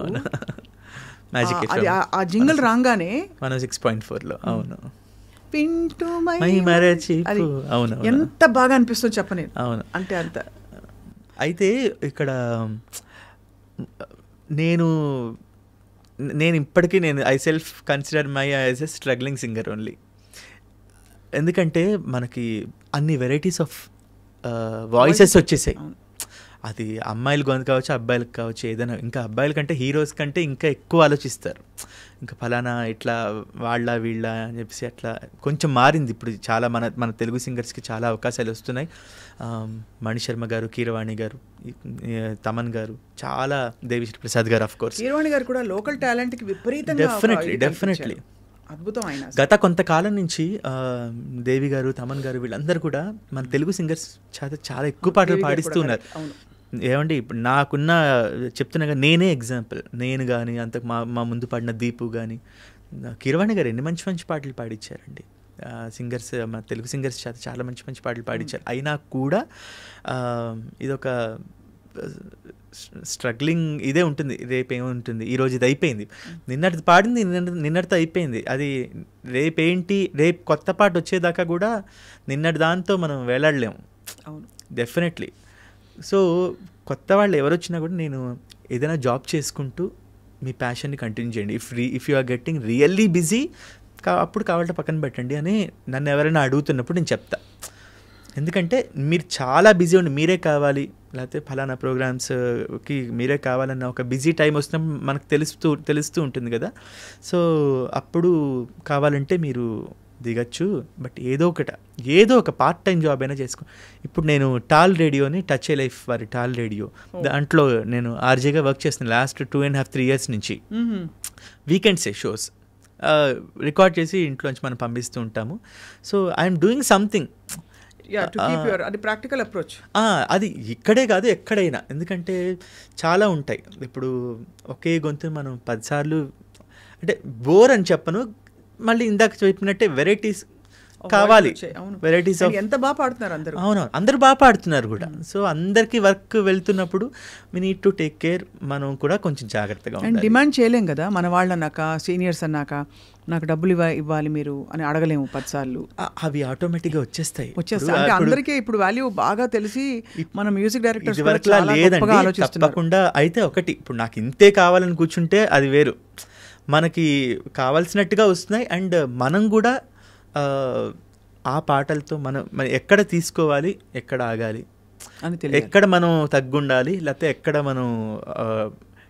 మ్యాజిక్. అది ఆ జింగిల్ రాగానే 106.4లో అవును అవును, ఎంత బాగా అనిపిస్తుంది చెప్పలేదు. అవును, అంటే అంత. అయితే ఇక్కడ నేను ఇప్పటికీ I self consider my as a struggling singer only. ఎందుకంటే మనకి అన్ని వెరైటీస్ ఆఫ్ వాయిసెస్ వచ్చేసాయి. అది అమ్మాయిలు గొంతు కావచ్చు, అబ్బాయిలకు కావచ్చు, ఏదైనా. ఇంకా అబ్బాయిల కంటే హీరోస్ కంటే ఇంకా ఎక్కువ ఆలోచిస్తారు, ఇంకా ఫలానా ఇట్లా వాళ్ళ వీళ్ళ అని చెప్పేసి అట్లా కొంచెం మారింది ఇప్పుడు. చాలా మన తెలుగు సింగర్స్కి చాలా అవకాశాలు వస్తున్నాయి. మణిశర్మ గారు, కీరవాణి గారు, తమన్ గారు, చాలా దేవిశ్రీ ప్రసాద్ గారు, ఆఫ్ కోర్స్ కీరవాణి గారు కూడా లోకల్ టాలెంట్కి విపరీతంగా డెఫినెట్లీ అద్భుతం. ఆయన గత కొంతకాలం నుంచి దేవి గారు, తమన్ గారు వీళ్ళందరూ కూడా మన తెలుగు సింగర్స్ చాలా ఎక్కువ పాటలు పాడిస్తూ ఉన్నారు. ఏమండి ఇప్పుడు నాకున్న చెప్తున్నా, నేనే ఎగ్జాంపుల్. నేను కానీ అంతకు మా ముందు పాడిన దీపు కానీ, కీరవాణి గారు ఎన్ని మంచి మంచి పాటలు పాడిచ్చారండి. సింగర్స్, మన తెలుగు సింగర్స్ చాలా మంచి మంచి పాటలు పాడిచ్చారు. అయినా కూడా ఇదొక స్ట్రగ్లింగ్ ఇదే ఉంటుంది. రేపు ఏముంటుంది, ఈరోజు ఇది అయిపోయింది, నిన్నటి పాడింది నిన్నటితో అయిపోయింది. అది రేపు కొత్త పాట వచ్చేదాకా కూడా నిన్నటి దాంతో మనం వేలాడలేము. అవును, డెఫినెట్లీ. సో కొత్త వాళ్ళు ఎవరు వచ్చినా కూడా నేను ఏదైనా జాబ్ చేసుకుంటూ మీ ప్యాషన్ని కంటిన్యూ చేయండి. If you are getting really busy అప్పుడు కావాలంటే పక్కన పెట్టండి అని నన్ను ఎవరైనా అడుగుతున్నప్పుడు నేను చెప్తా. ఎందుకంటే మీరు చాలా బిజీ ఉండి మీరే కావాలి, లేకపోతే ఫలానా ప్రోగ్రామ్స్కి మీరే కావాలన్న ఒక బిజీ టైం వస్తున్నప్పుడు మనకు తెలుస్తూ ఉంటుంది కదా. సో అప్పుడు కావాలంటే మీరు దిగచ్చు. బట్ ఏదో ఒక పార్ట్ టైం జాబ్ అయినా చేసుకో. ఇప్పుడు నేను టాల్ రేడియోని టచ్ ఏ లైఫ్ వారి టాల్ రేడియో దాంట్లో నేను ఆర్జేగా వర్క్ చేస్తున్నాను లాస్ట్ 2.5-3 years నుంచి. వీకెండ్సే షోస్ రికార్డ్ చేసి ఇంట్లోంచి మనం పంపిస్తూ ఉంటాము. So I'm doing something. అది ప్రాక్టికల్ అప్రోచ్. అది ఇక్కడే కాదు ఎక్కడైనా, ఎందుకంటే చాలా ఉంటాయి. ఇప్పుడు ఒకే గొంతు మనం 10 సార్లు అంటే బోర్ అని చెప్పను, మళ్ళీ ఇందాక చెప్పినట్టే వెరైటీస్ కావాలి. వెరైటీస్ ఎంత బాగా పాడుతున్నారు అందరూ. అవును, అందరూ బాగా పాడుతున్నారు కూడా. సో అందరికీ వర్క్ వెళ్తున్నప్పుడు we need to take care. మనం కూడా కొంచెం జాగ్రత్తగా ఉండాలి. డిమాండ్ చేయలేం కదా, మన వాళ్ళు అన్నాక, సీనియర్స్ అన్నాక నాకు డబ్బులు ఇవ్వాలి మీరు అని అడగలేము 10 సార్లు. అవి ఆటోమేటిక్గా వచ్చేస్తాయి. అంటే అందరికీ ఇప్పుడు వాల్యూ బాగా తెలిసి మన మ్యూజిక్ డైరెక్టర్స్ లేదండి, తప్పకుండా. అయితే ఒకటి, ఇప్పుడు నాకు ఇంతే కావాలని కూర్చుంటే అది వేరు. మనకి కావాల్సినట్టుగా వస్తున్నాయి. అండ్ మనం కూడా ఆ పాటలతో మనం ఎక్కడ తీసుకోవాలి, ఎక్కడ ఆగాలి, ఎక్కడ మనం తగ్గుండాలి, లేకపోతే ఎక్కడ మనం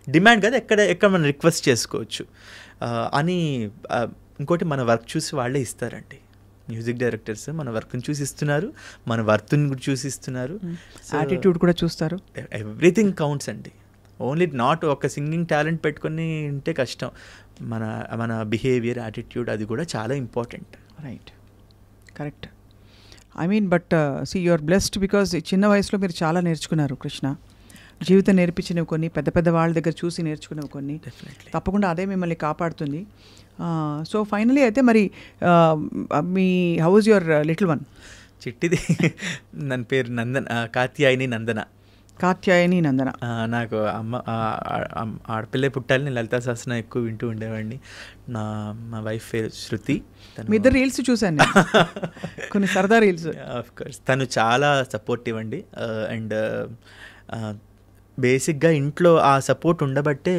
డిమాండ్ కదా, ఎక్కడ మనం రిక్వెస్ట్ చేసుకోవచ్చు అని. ఇంకోటి, మన వర్క్ చూసి వాళ్ళే ఇస్తారండి. మ్యూజిక్ డైరెక్టర్స్ మన వర్క్ని చూసి ఇస్తున్నారు, మన వర్క్ని కూడా చూసి ఇస్తున్నారు, యాటిట్యూడ్ కూడా చూస్తారు. ఎవ్రీథింగ్ కౌంట్స్ అండి. ఓన్లీ నాట్ ఒక సింగింగ్ టాలెంట్ పెట్టుకొని ఉంటే కష్టం. మన బిహేవియర్, యాటిట్యూడ్ అది కూడా చాలా important. Right, correct. I mean but you are blessed because చిన్న వయసులో మీరు చాలా నేర్చుకున్నారు కృష్ణ. జీవితం నేర్పించినవి కొన్ని, పెద్ద పెద్ద వాళ్ళ దగ్గర చూసి నేర్చుకునేవి కొన్ని. తప్పకుండా అదే మిమ్మల్ని కాపాడుతుంది. సో ఫైనలీ అయితే మరి మీ how is your little one? చిట్టిది ನನ್ನ పేరు కాత్యాయని నందన. నాకు ఆడపిల్లే పుట్టాలి. నేను లలితా సహస్రనామం ఎక్కువ వింటూ ఉండేవాడిని. మా వైఫ్ పేరు శృతి. మీ ఇద్దరు రీల్స్ చూశాను, కొన్ని సరదా రీల్స్. ఆఫ్ కోర్స్ తను చాలా సపోర్టివ్ అండి. అండ్ బేసిక్గా ఇంట్లో ఆ సపోర్ట్ ఉండబట్టే,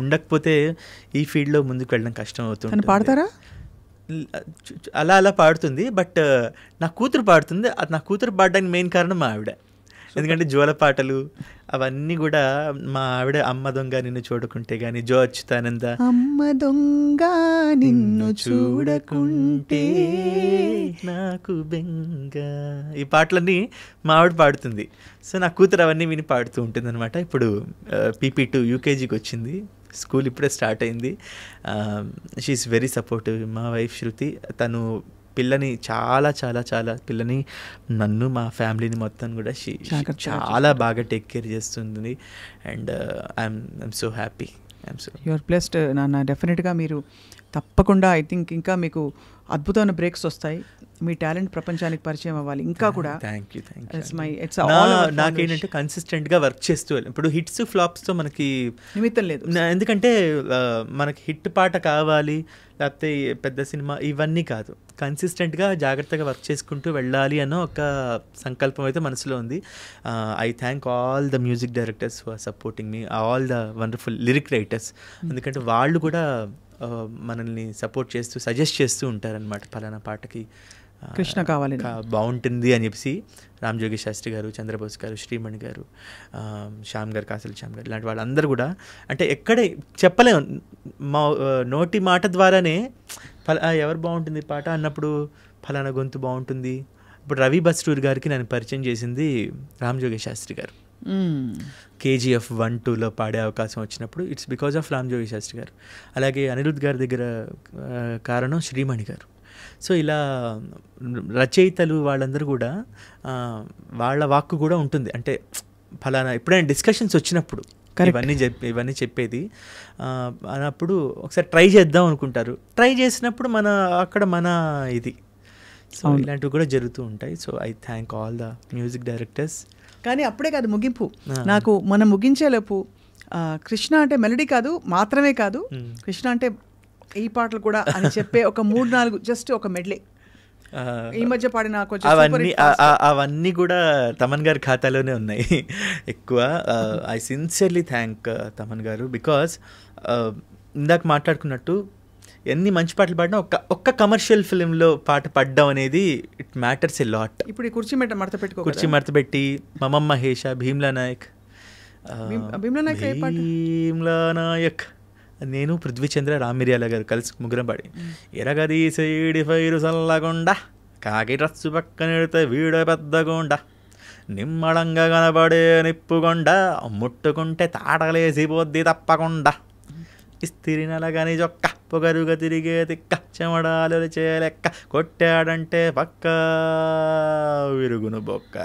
ఉండకపోతే ఈ ఫీల్డ్లో ముందుకు వెళ్ళడం కష్టం అవుతుంది. పాడతారా? అలా పాడుతుంది. బట్ నా కూతురు పాడుతుంది. నా కూతురు పాడడానికి మెయిన్ కారణం మా ఆవిడ. ఎందుకంటే జోల పాటలు అవన్నీ కూడా మా ఆవిడ, అమ్మ దొంగ నిన్ను చూడకుంటే కానీ, జో అచ్యుతానంద, అమ్మ దొంగ నిన్ను చూడకుంటే నాకు బెంగ, ఈ పాటలన్నీ మా ఆవిడ పాడుతుంది. సో నా కూతురు అవన్నీ విని పాడుతూ ఉంటుంది అనమాట. ఇప్పుడు PP2 UKGకి వచ్చింది, స్కూల్ ఇప్పుడే స్టార్ట్ అయింది. She's very supportive. మా వైఫ్ శృతి, తను పిల్లని చాలా పిల్లని, నన్ను, మా ఫ్యామిలీని మొత్తం కూడా చాలా బాగా టేక్ కేర్ చేస్తుంది. And I'm so happy. You are blessed నాన్న. డెఫినెట్గా మీరు తప్పకుండా, ఐ థింక్ ఇంకా మీకు అద్భుతమైన బ్రేక్స్ వస్తాయి. మీ టాలెంట్ ప్రపంచానికి పరిచయం అవ్వాలి ఇంకా కూడా. Thank you. నాకేంటంటే కన్సిస్టెంట్గా వర్క్ చేస్తూ, ఇప్పుడు హిట్స్ ఫ్లాప్స్తో మనకి నిమిత్తం లేదు. ఎందుకంటే మనకి హిట్ పాట కావాలి, లేకపోతే పెద్ద సినిమా, ఇవన్నీ కాదు. కన్సిస్టెంట్గా జాగ్రత్తగా వర్క్ చేసుకుంటూ వెళ్ళాలి అన్న ఒక సంకల్పం అయితే మనసులో ఉంది. I thank all the music directors for supporting me, all the wonderful lyric writers. ఎందుకంటే వాళ్ళు కూడా మనల్ని సపోర్ట్ చేస్తూ, సజెస్ట్ చేస్తూ ఉంటారనమాట. పలానా పాటకి కృష్ణ కావాలి, బాగుంటుంది అని చెప్పి రామజోగి శాస్త్రి గారు, చంద్రబోస్ గారు, శ్రీమణి గారు, శ్యామ్ గారు, కాసల్ శ్యామ్ గారు, ఇలాంటి వాళ్ళందరూ కూడా, అంటే ఎక్కడే చెప్పలేము, మా నోటి మాట ద్వారానే ఎవరు బాగుంటుంది పాట అన్నప్పుడు ఫలానా గొంతు బాగుంటుంది. ఇప్పుడు రవి బస్టూర్ గారికి నన్ను పరిచయం చేసింది రామజోగి శాస్త్రి గారు. KGF 1-2లో పాడే అవకాశం వచ్చినప్పుడు it's because of Ramajogi Sastry గారు. అలాగే అనిరుద్ గారి దగ్గర కారణం శ్రీమణి గారు. సో ఇలా రచయితలు వాళ్ళందరూ కూడా వాళ్ళ వాక్కు కూడా ఉంటుంది. అంటే ఫలానా ఎప్పుడైనా డిస్కషన్స్ వచ్చినప్పుడు ఇవన్నీ చెప్పేది అన్నప్పుడు ఒకసారి ట్రై చేద్దాం అనుకుంటారు. ట్రై చేసినప్పుడు అక్కడ మన ఇది, సో ఇలాంటివి కూడా జరుగుతూ ఉంటాయి. So I thank all the music directors. కానీ అప్పుడే కాదు ముగింపు, నాకు మనం ముగించేలోపు కృష్ణ అంటే మెలడీ కాదు మాత్రమే కాదు, కృష్ణ అంటే ఈ పాటలు కూడా అని చెప్పే ఒక 3-4 జస్ట్ ఒక మెడ్లే ఈ మధ్య పాడిన కొంచెం అవన్నీ కూడా తమన్ గారి ఖాతాలోనే ఉన్నాయి ఎక్కువ. ఐ సిన్సియర్లీ థ్యాంక్ తమన్ గారు, బికాస్ ఇందాక మాట్లాడుకున్నట్టు ఎన్ని మంచి పాటలు పాడినా ఒక్క కమర్షియల్ ఫిలింలో పాట పాడడం అనేది ఇట్ మ్యాటర్స్ ఎ లాట్. ఇప్పుడు ఈ కుర్చీ మడత పెట్టి మమమ్ మహేష, భీమ్లా నాయక్, భీమ్లా నాయక్ నేను పృథ్వీచంద్ర రామిర్యాల గారు కలిసి ముగ్గురం పాడి, ఎరగది సైడి ఫైరు సల్లగుండా కాకి రస్సు పక్కనెడితే వీడ పెద్దగుండా నిమ్మడంగా కనబడే నిప్పుకొండ ముట్టుకుంటే తాటలేసిపోద్ది తప్పకుండా ఇస్తిరి నలగని చొక్క పొగరుగా తిరిగే తిక్క చెమడాలు చేయలెక్క కొట్టాడంటే పక్క విరుగును బొక్క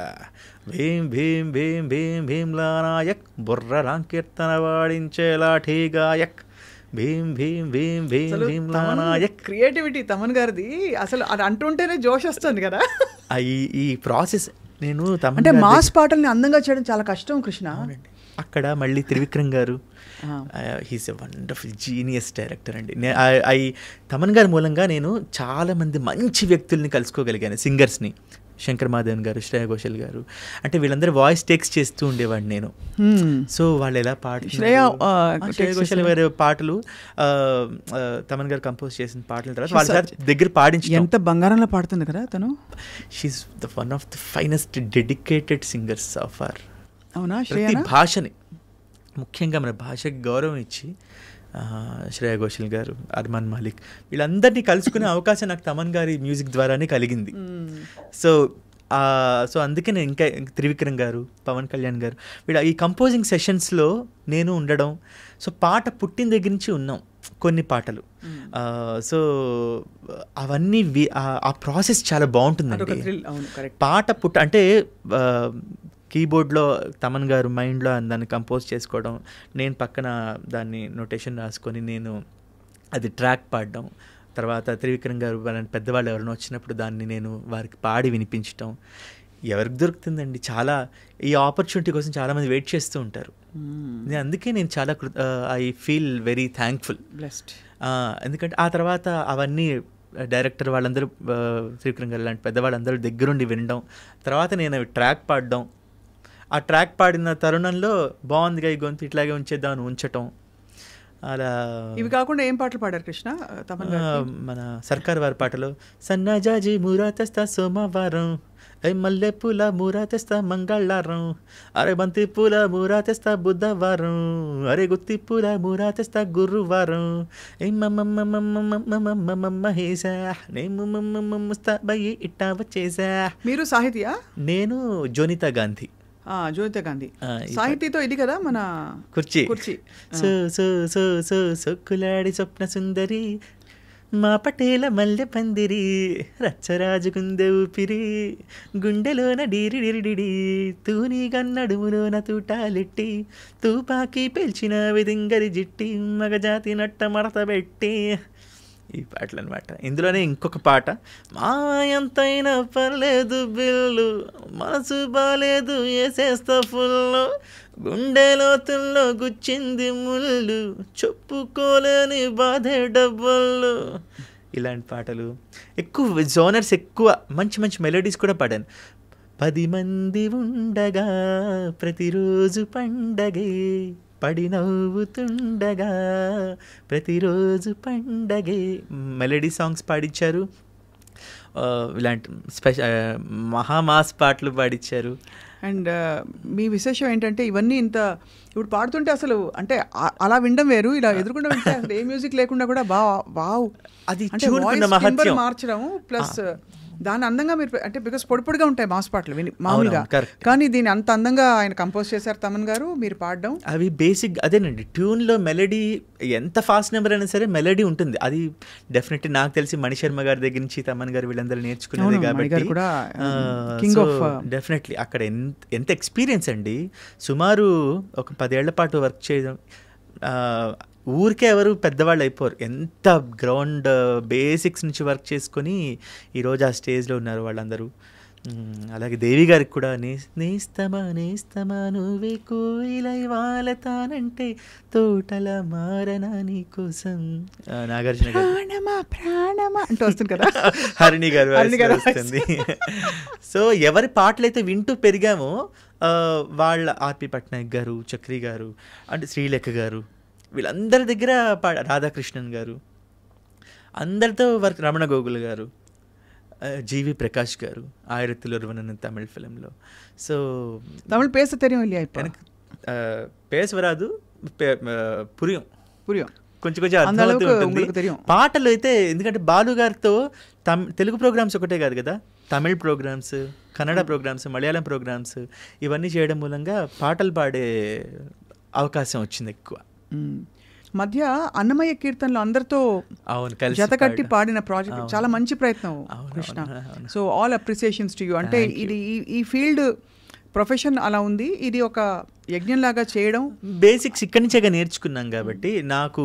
భీం భీం భీం భీం భీమ్లా నాయక్ బుర్ర రాంకీర్తన వాడించే లాఠీ గాయక్ భీం భీం భీం భీం భీమ్లా నాయక్. క్రియేటివిటీ తమన్ గారిది అసలు అది అంటుంటేనే జోష్ వస్తుంది కదా. ఈ ప్రాసెస్ నేను అంటే మాస్ పాటల్ని అందంగా చేయడం చాలా కష్టం కృష్ణ. అక్కడ మళ్ళీ త్రివిక్రమ్ గారు, he's a wonderful genius director అండి. తమన్ గారి మూలంగా నేను చాలామంది మంచి వ్యక్తుల్ని కలుసుకోగలిగాను, సింగర్స్ని. శంకర్ మాధవన్ గారు, శ్రేయా ఘోషల్ గారు, అంటే వీళ్ళందరూ వాయిస్ టేక్స్ చేస్తూ ఉండేవాడిని నేను. సో వాళ్ళు ఎలా శ్రేయా ఘోషల్ గారి పాటలు తమన్ గారు కంపోజ్ చేసిన పాటల తర్వాత వాళ్ళ దగ్గర పాడించి ఎంత బంగారంలో పాడుతుంది కదా తను. She's the one of the finest dedicated singers of our. అవునా? ప్రతి భాషని, ముఖ్యంగా మన భాషకి గౌరవం ఇచ్చి శ్రేయా ఘోషల్ గారు, అర్మాన్ మాలిక్ వీళ్ళందరినీ కలుసుకునే అవకాశం నాకు తమన్ గారి మ్యూజిక్ ద్వారానే కలిగింది. సో అందుకే నేను ఇంకా త్రివిక్రమ్ గారు, పవన్ కళ్యాణ్ గారు వీళ్ళ ఈ కంపోజింగ్ సెషన్స్లో నేను ఉండడం. సో పాట పుట్టిన దగ్గర నుంచి ఉన్నాం కొన్ని పాటలు. సో అవన్నీ ఆ ప్రాసెస్ చాలా బాగుంటుందండి. పాట అంటే కీబోర్డ్లో తమన్ గారు మైండ్లో దాన్ని కంపోజ్ చేసుకోవడం, నేను పక్కన దాన్ని నోటేషన్ రాసుకొని నేను అది ట్రాక్ పాడడం, తర్వాత త్రివిక్రమ్ గారు వాళ్ళని పెద్దవాళ్ళు ఎవరైనా వచ్చినప్పుడు దాన్ని నేను వారికి పాడి వినిపించడం. ఎవరికి దొరుకుతుందండి? చాలా ఈ ఆపర్చునిటీ కోసం చాలామంది వెయిట్ చేస్తూ ఉంటారు. అందుకే నేను చాలా I feel very thankful, blessed. ఎందుకంటే ఆ తర్వాత అవన్నీ డైరెక్టర్ వాళ్ళందరూ, త్రివిక్రమ్ గారు లాంటి పెద్దవాళ్ళందరూ దగ్గరుండి వినడం, తర్వాత నేను ట్రాక్ పాడడం, ఆ ట్రాక్ పాడిన తరుణంలో బాగుందిగా ఈ గొంతు ఇట్లాగే ఉంచేద్దామని ఉంచటం. అలా ఇవి కాకుండా ఏం పాటలు పాడారు కృష్ణ? మన సర్కార్ వారి పాటలు సన్నజాజి మూరా తెస్తా సోమవారం, మల్లె పూల మూరా తెస్తా మంగళవారం, అరే బంతి పూల మూరా తెస్తా బుధవారం, అరే గుత్తి పూల మూరా తెస్తా గురువారం, మహేసా ఇట్టా వచ్చేసా. మీరు సాహితీయా? నేను జోనితా గాంధీ. జ్యోతిత గాంధీ సాహితీతో ఇది కదా మన కుర్చీ. సో సో సో సో సొక్కులాడి స్వప్న సుందరి, మా పటేల మల్లె పందిరి, రచ్చరాజుకుందే ఊపిరి, గుండెలోన డీరి డిరిడిడి, తూని గన్నడుములోన తూటాలెట్టి, తూపాకి పేల్చిన విదింగరి జిట్టి, మగజాతి నట్ట మడత పెట్టి. ఈ పాటలు అనమాట. ఇందులోనే ఇంకొక పాట, మా ఎంతైనా పర్లేదు బిల్లు, మనసు బాలేదు వేసేస్తా ఫుల్లు, గుండె లోతుల్లో గుచ్చింది ముళ్ళు, చెప్పుకోలేని బాధే డబ్బులు. ఇలాంటి పాటలు ఎక్కువ, జోనర్స్ ఎక్కువ, మంచి మంచి మెలోడీస్ కూడా పాడాను. 10 మంది ఉండగా ప్రతిరోజు పండగే, పడి నవ్వుతుండగా ప్రతిరోజు పండగే, మెలడీ సాంగ్స్ పాడించారు. ఇలాంటి మహామాస్ పాటలు పాడించారు. అండ్ మీ విశేషం ఏంటంటే ఇవన్నీ ఇంత ఇప్పుడు పాడుతుంటే అసలు అంటే అలా వినడం వేరు, ఇలా ఎదుర్కొండ వింటే అసలు ఏ మ్యూజిక్ లేకుండా కూడా వావ్ అది మార్చడం ప్లస్ దాని అందంగా మీరు అంటే బికాస్ పొడిపొడిగా ఉంటాయి మాస్ పాటలు మామూలుగా, కానీ దీన్ని అంత అందంగా ఆయన కంపోజ్ చేశారు తమన్ గారు, మీరు పాడడం. అవి బేసిక్ అదేనండి, ట్యూన్లో మెలడీ ఎంత ఫాస్ట్ నెంబర్ అయినా సరే మెలడీ ఉంటుంది. అది డెఫినెట్లీ నాకు తెలిసి మణిశర్మ గారి దగ్గర నుంచి తమన్ గారు వీళ్ళందరూ నేర్చుకునేది కాబట్టి డెఫినెట్లీ అక్కడ ఎంత ఎక్స్పీరియన్స్ అండి. సుమారు ఒక 10 ఏళ్ల పాటు వర్క్ చేయడం, ఊరికే ఎవరు పెద్దవాళ్ళు అయిపోరు. ఎంత గ్రౌండ్ బేసిక్స్ నుంచి వర్క్ చేసుకొని ఈరోజు ఆ స్టేజ్లో ఉన్నారు వాళ్ళందరూ. అలాగే దేవి గారికి కూడా నేస్తమా నేస్తమా నువ్వే కోయిలై వాలతానంటే తోటల మారనా నీ కోసం, నాగార్జున గారు ప్రాణమా అంటూ వస్తుంది కదా, హరిణి గారు వస్తుంది. సో ఎవరి పాటలైతే వింటూ పెరిగామో వాళ్ళ ఆర్పి పట్నాయక్ గారు, చక్రి గారు, అంటే శ్రీలేఖ గారు, వీళ్ళందరి దగ్గర రాధాకృష్ణన్ గారు, అందరితో వర్క్, రమణ గోగుల్ గారు, జీవి ప్రకాష్ గారు, ஆயிரத்தில் ஒருவன் தமிழ் ஃபிலிமில். ஸோ தமிழ் பேச தெரியும் இல்லையா? இப்போ எனக்கு பேச வராது, புரியும் புரியும் కొంచెం కొంచెం అర్థమవుతుంది தெரியும். పాటలు అయితే ఎందుకంటే బాలు గారితో తెలుగు ప్రోగ్రామ్స్ ఒకటే కాదు కదా, Tamil programs, Kannada programs, Malayalam programs ఇవన్నీ చేయడం మూలంగా పాటలు పాడే అవకాశం వచ్చింది ఎక్కువ. మధ్య అన్నమయ్య కీర్తనలు అందరితో జతకట్టి పాడిన ప్రాజెక్ట్ చాలా మంచి ప్రయత్నం Krishna. So all appreciations to you. అంటే ఇది ఈ ఫీల్డ్ ప్రొఫెషన్ అలా ఉంది, ఇది ఒక యజ్ఞంలాగా చేయడం బేసిక్స్ ఇక్కడి నుంచేగా నేర్చుకున్నాం కాబట్టి నాకు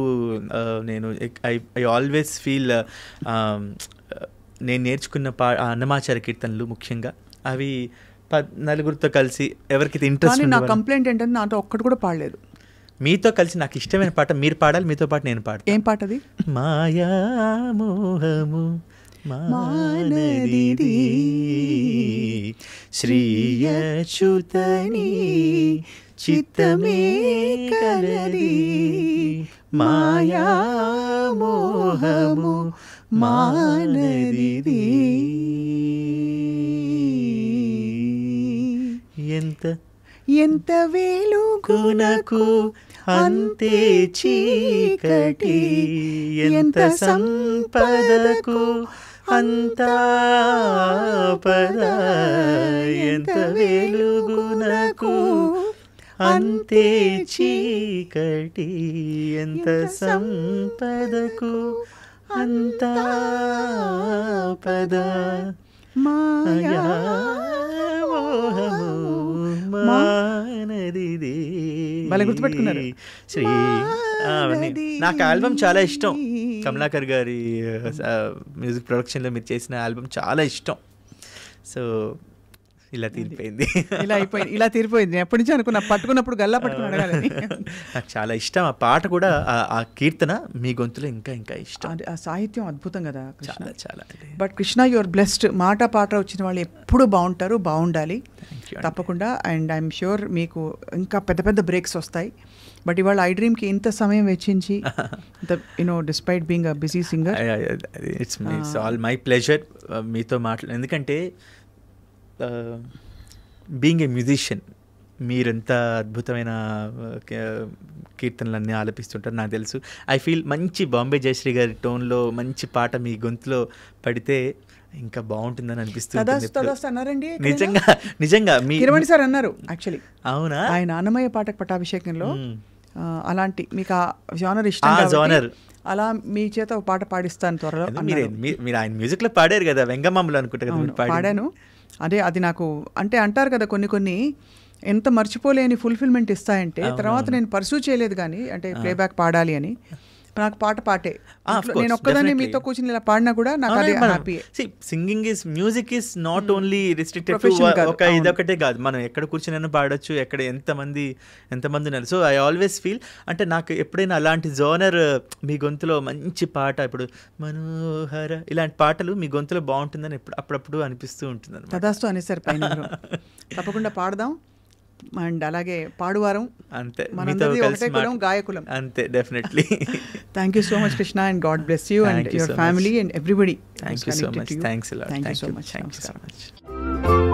నేను ఐ ఆల్వేస్ ఫీల్ నేను నేర్చుకున్న అన్నమాచార్య కీర్తనలు ముఖ్యంగా అవి నలుగురితో కలిసి ఎవరికైతే ఇంట్రెస్ట్. నా కంప్లైంట్ ఏంటంటే నాతో ఒక్కటి కూడా పాడలేదు. మీతో కలిసి నాకు ఇష్టమైన పాట మీరు పాడాలి, మీతో పాటు నేను పాడతాను. ఏం పాట అది? మాయా మోహము మానదిది శ్రీయచ్యుతని చిత్తమే కలది, మాయా మోహము మానదిది ఎంత ఎంత వేలుగునకు అంతే చీకటి, ఎంత సంపదకు అంతా పద, ఎంత వెలుగునకు అంతే చీకటి, ఎంత సంపదకు అంతా పద, మాయా మానదిది. భలే గుర్తుపెట్టుకున్నారు. శ్రీ నాకు ఆల్బమ్ చాలా ఇష్టం. కమలాకర్ గారి మ్యూజిక్ ప్రొడక్షన్లో మీరు చేసిన ఆల్బమ్ చాలా ఇష్టం. సో ఇలా తీరిపోయింది, ఇలా తీరిపోయింది. ఎప్పటి నుంచి అనుకున్నా, పట్టుకున్నప్పుడు గల్లా పట్టుకుని అడగాలని. నాకు చాలా ఇష్టం ఆ పాట కూడా, ఆ కీర్తన మీ గొంతులో ఇంకా ఇంకా ఇష్టం. ఆ సాహిత్యం అద్భుతం కదా చాలా చాలా. But Krishna, your blessed. మాట పాట వచ్చిన వాళ్ళు ఎప్పుడు బాగుంటారు, బాగుండాలి తప్పకుండా. అండ్ ఐఎమ్ ష్యూర్ మీకు ఇంకా పెద్ద పెద్ద బ్రేక్స్ వస్తాయి. బట్ ఇవాళ ఐ డ్రీమ్కి ఇంత సమయం వెచ్చించి, despite being a busy singer, it's all my pleasure మీతో మాట్లాడు. ఎందుకంటే బీయింగ్ ఏ మ్యూజిషియన్ మీరెంత అద్భుతమైన కీర్తనలన్నీ ఆలపిస్తుంటారు నాకు తెలుసు. ఐ ఫీల్ మంచి బాంబే జయశ్రీ గారి టోన్లో మంచి పాట మీ గొంతులో పడితే ఇంకా బాగుంటుందని అనిపిస్తుంది. నిజంగా నిజంగా కిరవాణి సార్ అన్నారు యాక్చువల్లీ. అవునా? ఆయన అన్నమయ్య పాటకు పట్టాభిషేకంలో అలాంటి మీకు ఆ జానర్ ఇష్టం, జానర్ అలా మీ చేత ఒక పాట పాడిస్తాను త్వరలో. మీరు ఆయన మ్యూజిక్ లో పాడారు కదా, వెంగమామలు అనుకుంటా కదా. పాడాను. అదే అది నాకు అంటే అంటారు కదా కొన్ని ఎంత మర్చిపోలేని ఫుల్ఫిల్మెంట్ ఇస్తాయంటే, తర్వాత నేను పర్సూ చేయలేదు కానీ అంటే ప్లేబ్యాక్ పాడాలి అని. నాకు పాటే నేను ఒక్కదాన్ని మీతో కూర్చుని ఇలా పాడినా కూడా నాకు అదే happy. Singing is music is not only restricted ఒక ఇదొకటే కాదు, మనం ఎక్కడ కూర్చుని పాడొచ్చు, ఎక్కడ ఎంతమంది ఉన్నారు. సో ఐ ఆల్వేస్ ఫీల్ అంటే నాకు ఎప్పుడైనా అలాంటి జోనర్ మీ గొంతులో మంచి పాట, ఇప్పుడు మనోహర ఇలాంటి పాటలు మీ గొంతులో బాగుంటుందని అప్పుడప్పుడు అనిపిస్తూ ఉంటుంది. తదాస్తు అనేసారు పైన. తప్పకుండా పాడదాం. అండ్ అలాగే పాడువారం అంతే, ఒకటే కులం గాయకులం అంతే, definitely. Thank you so much Krishna, and God bless you and your family and everybody. Thank you so much. Thanks a lot. Thank you so much. Thank you so much.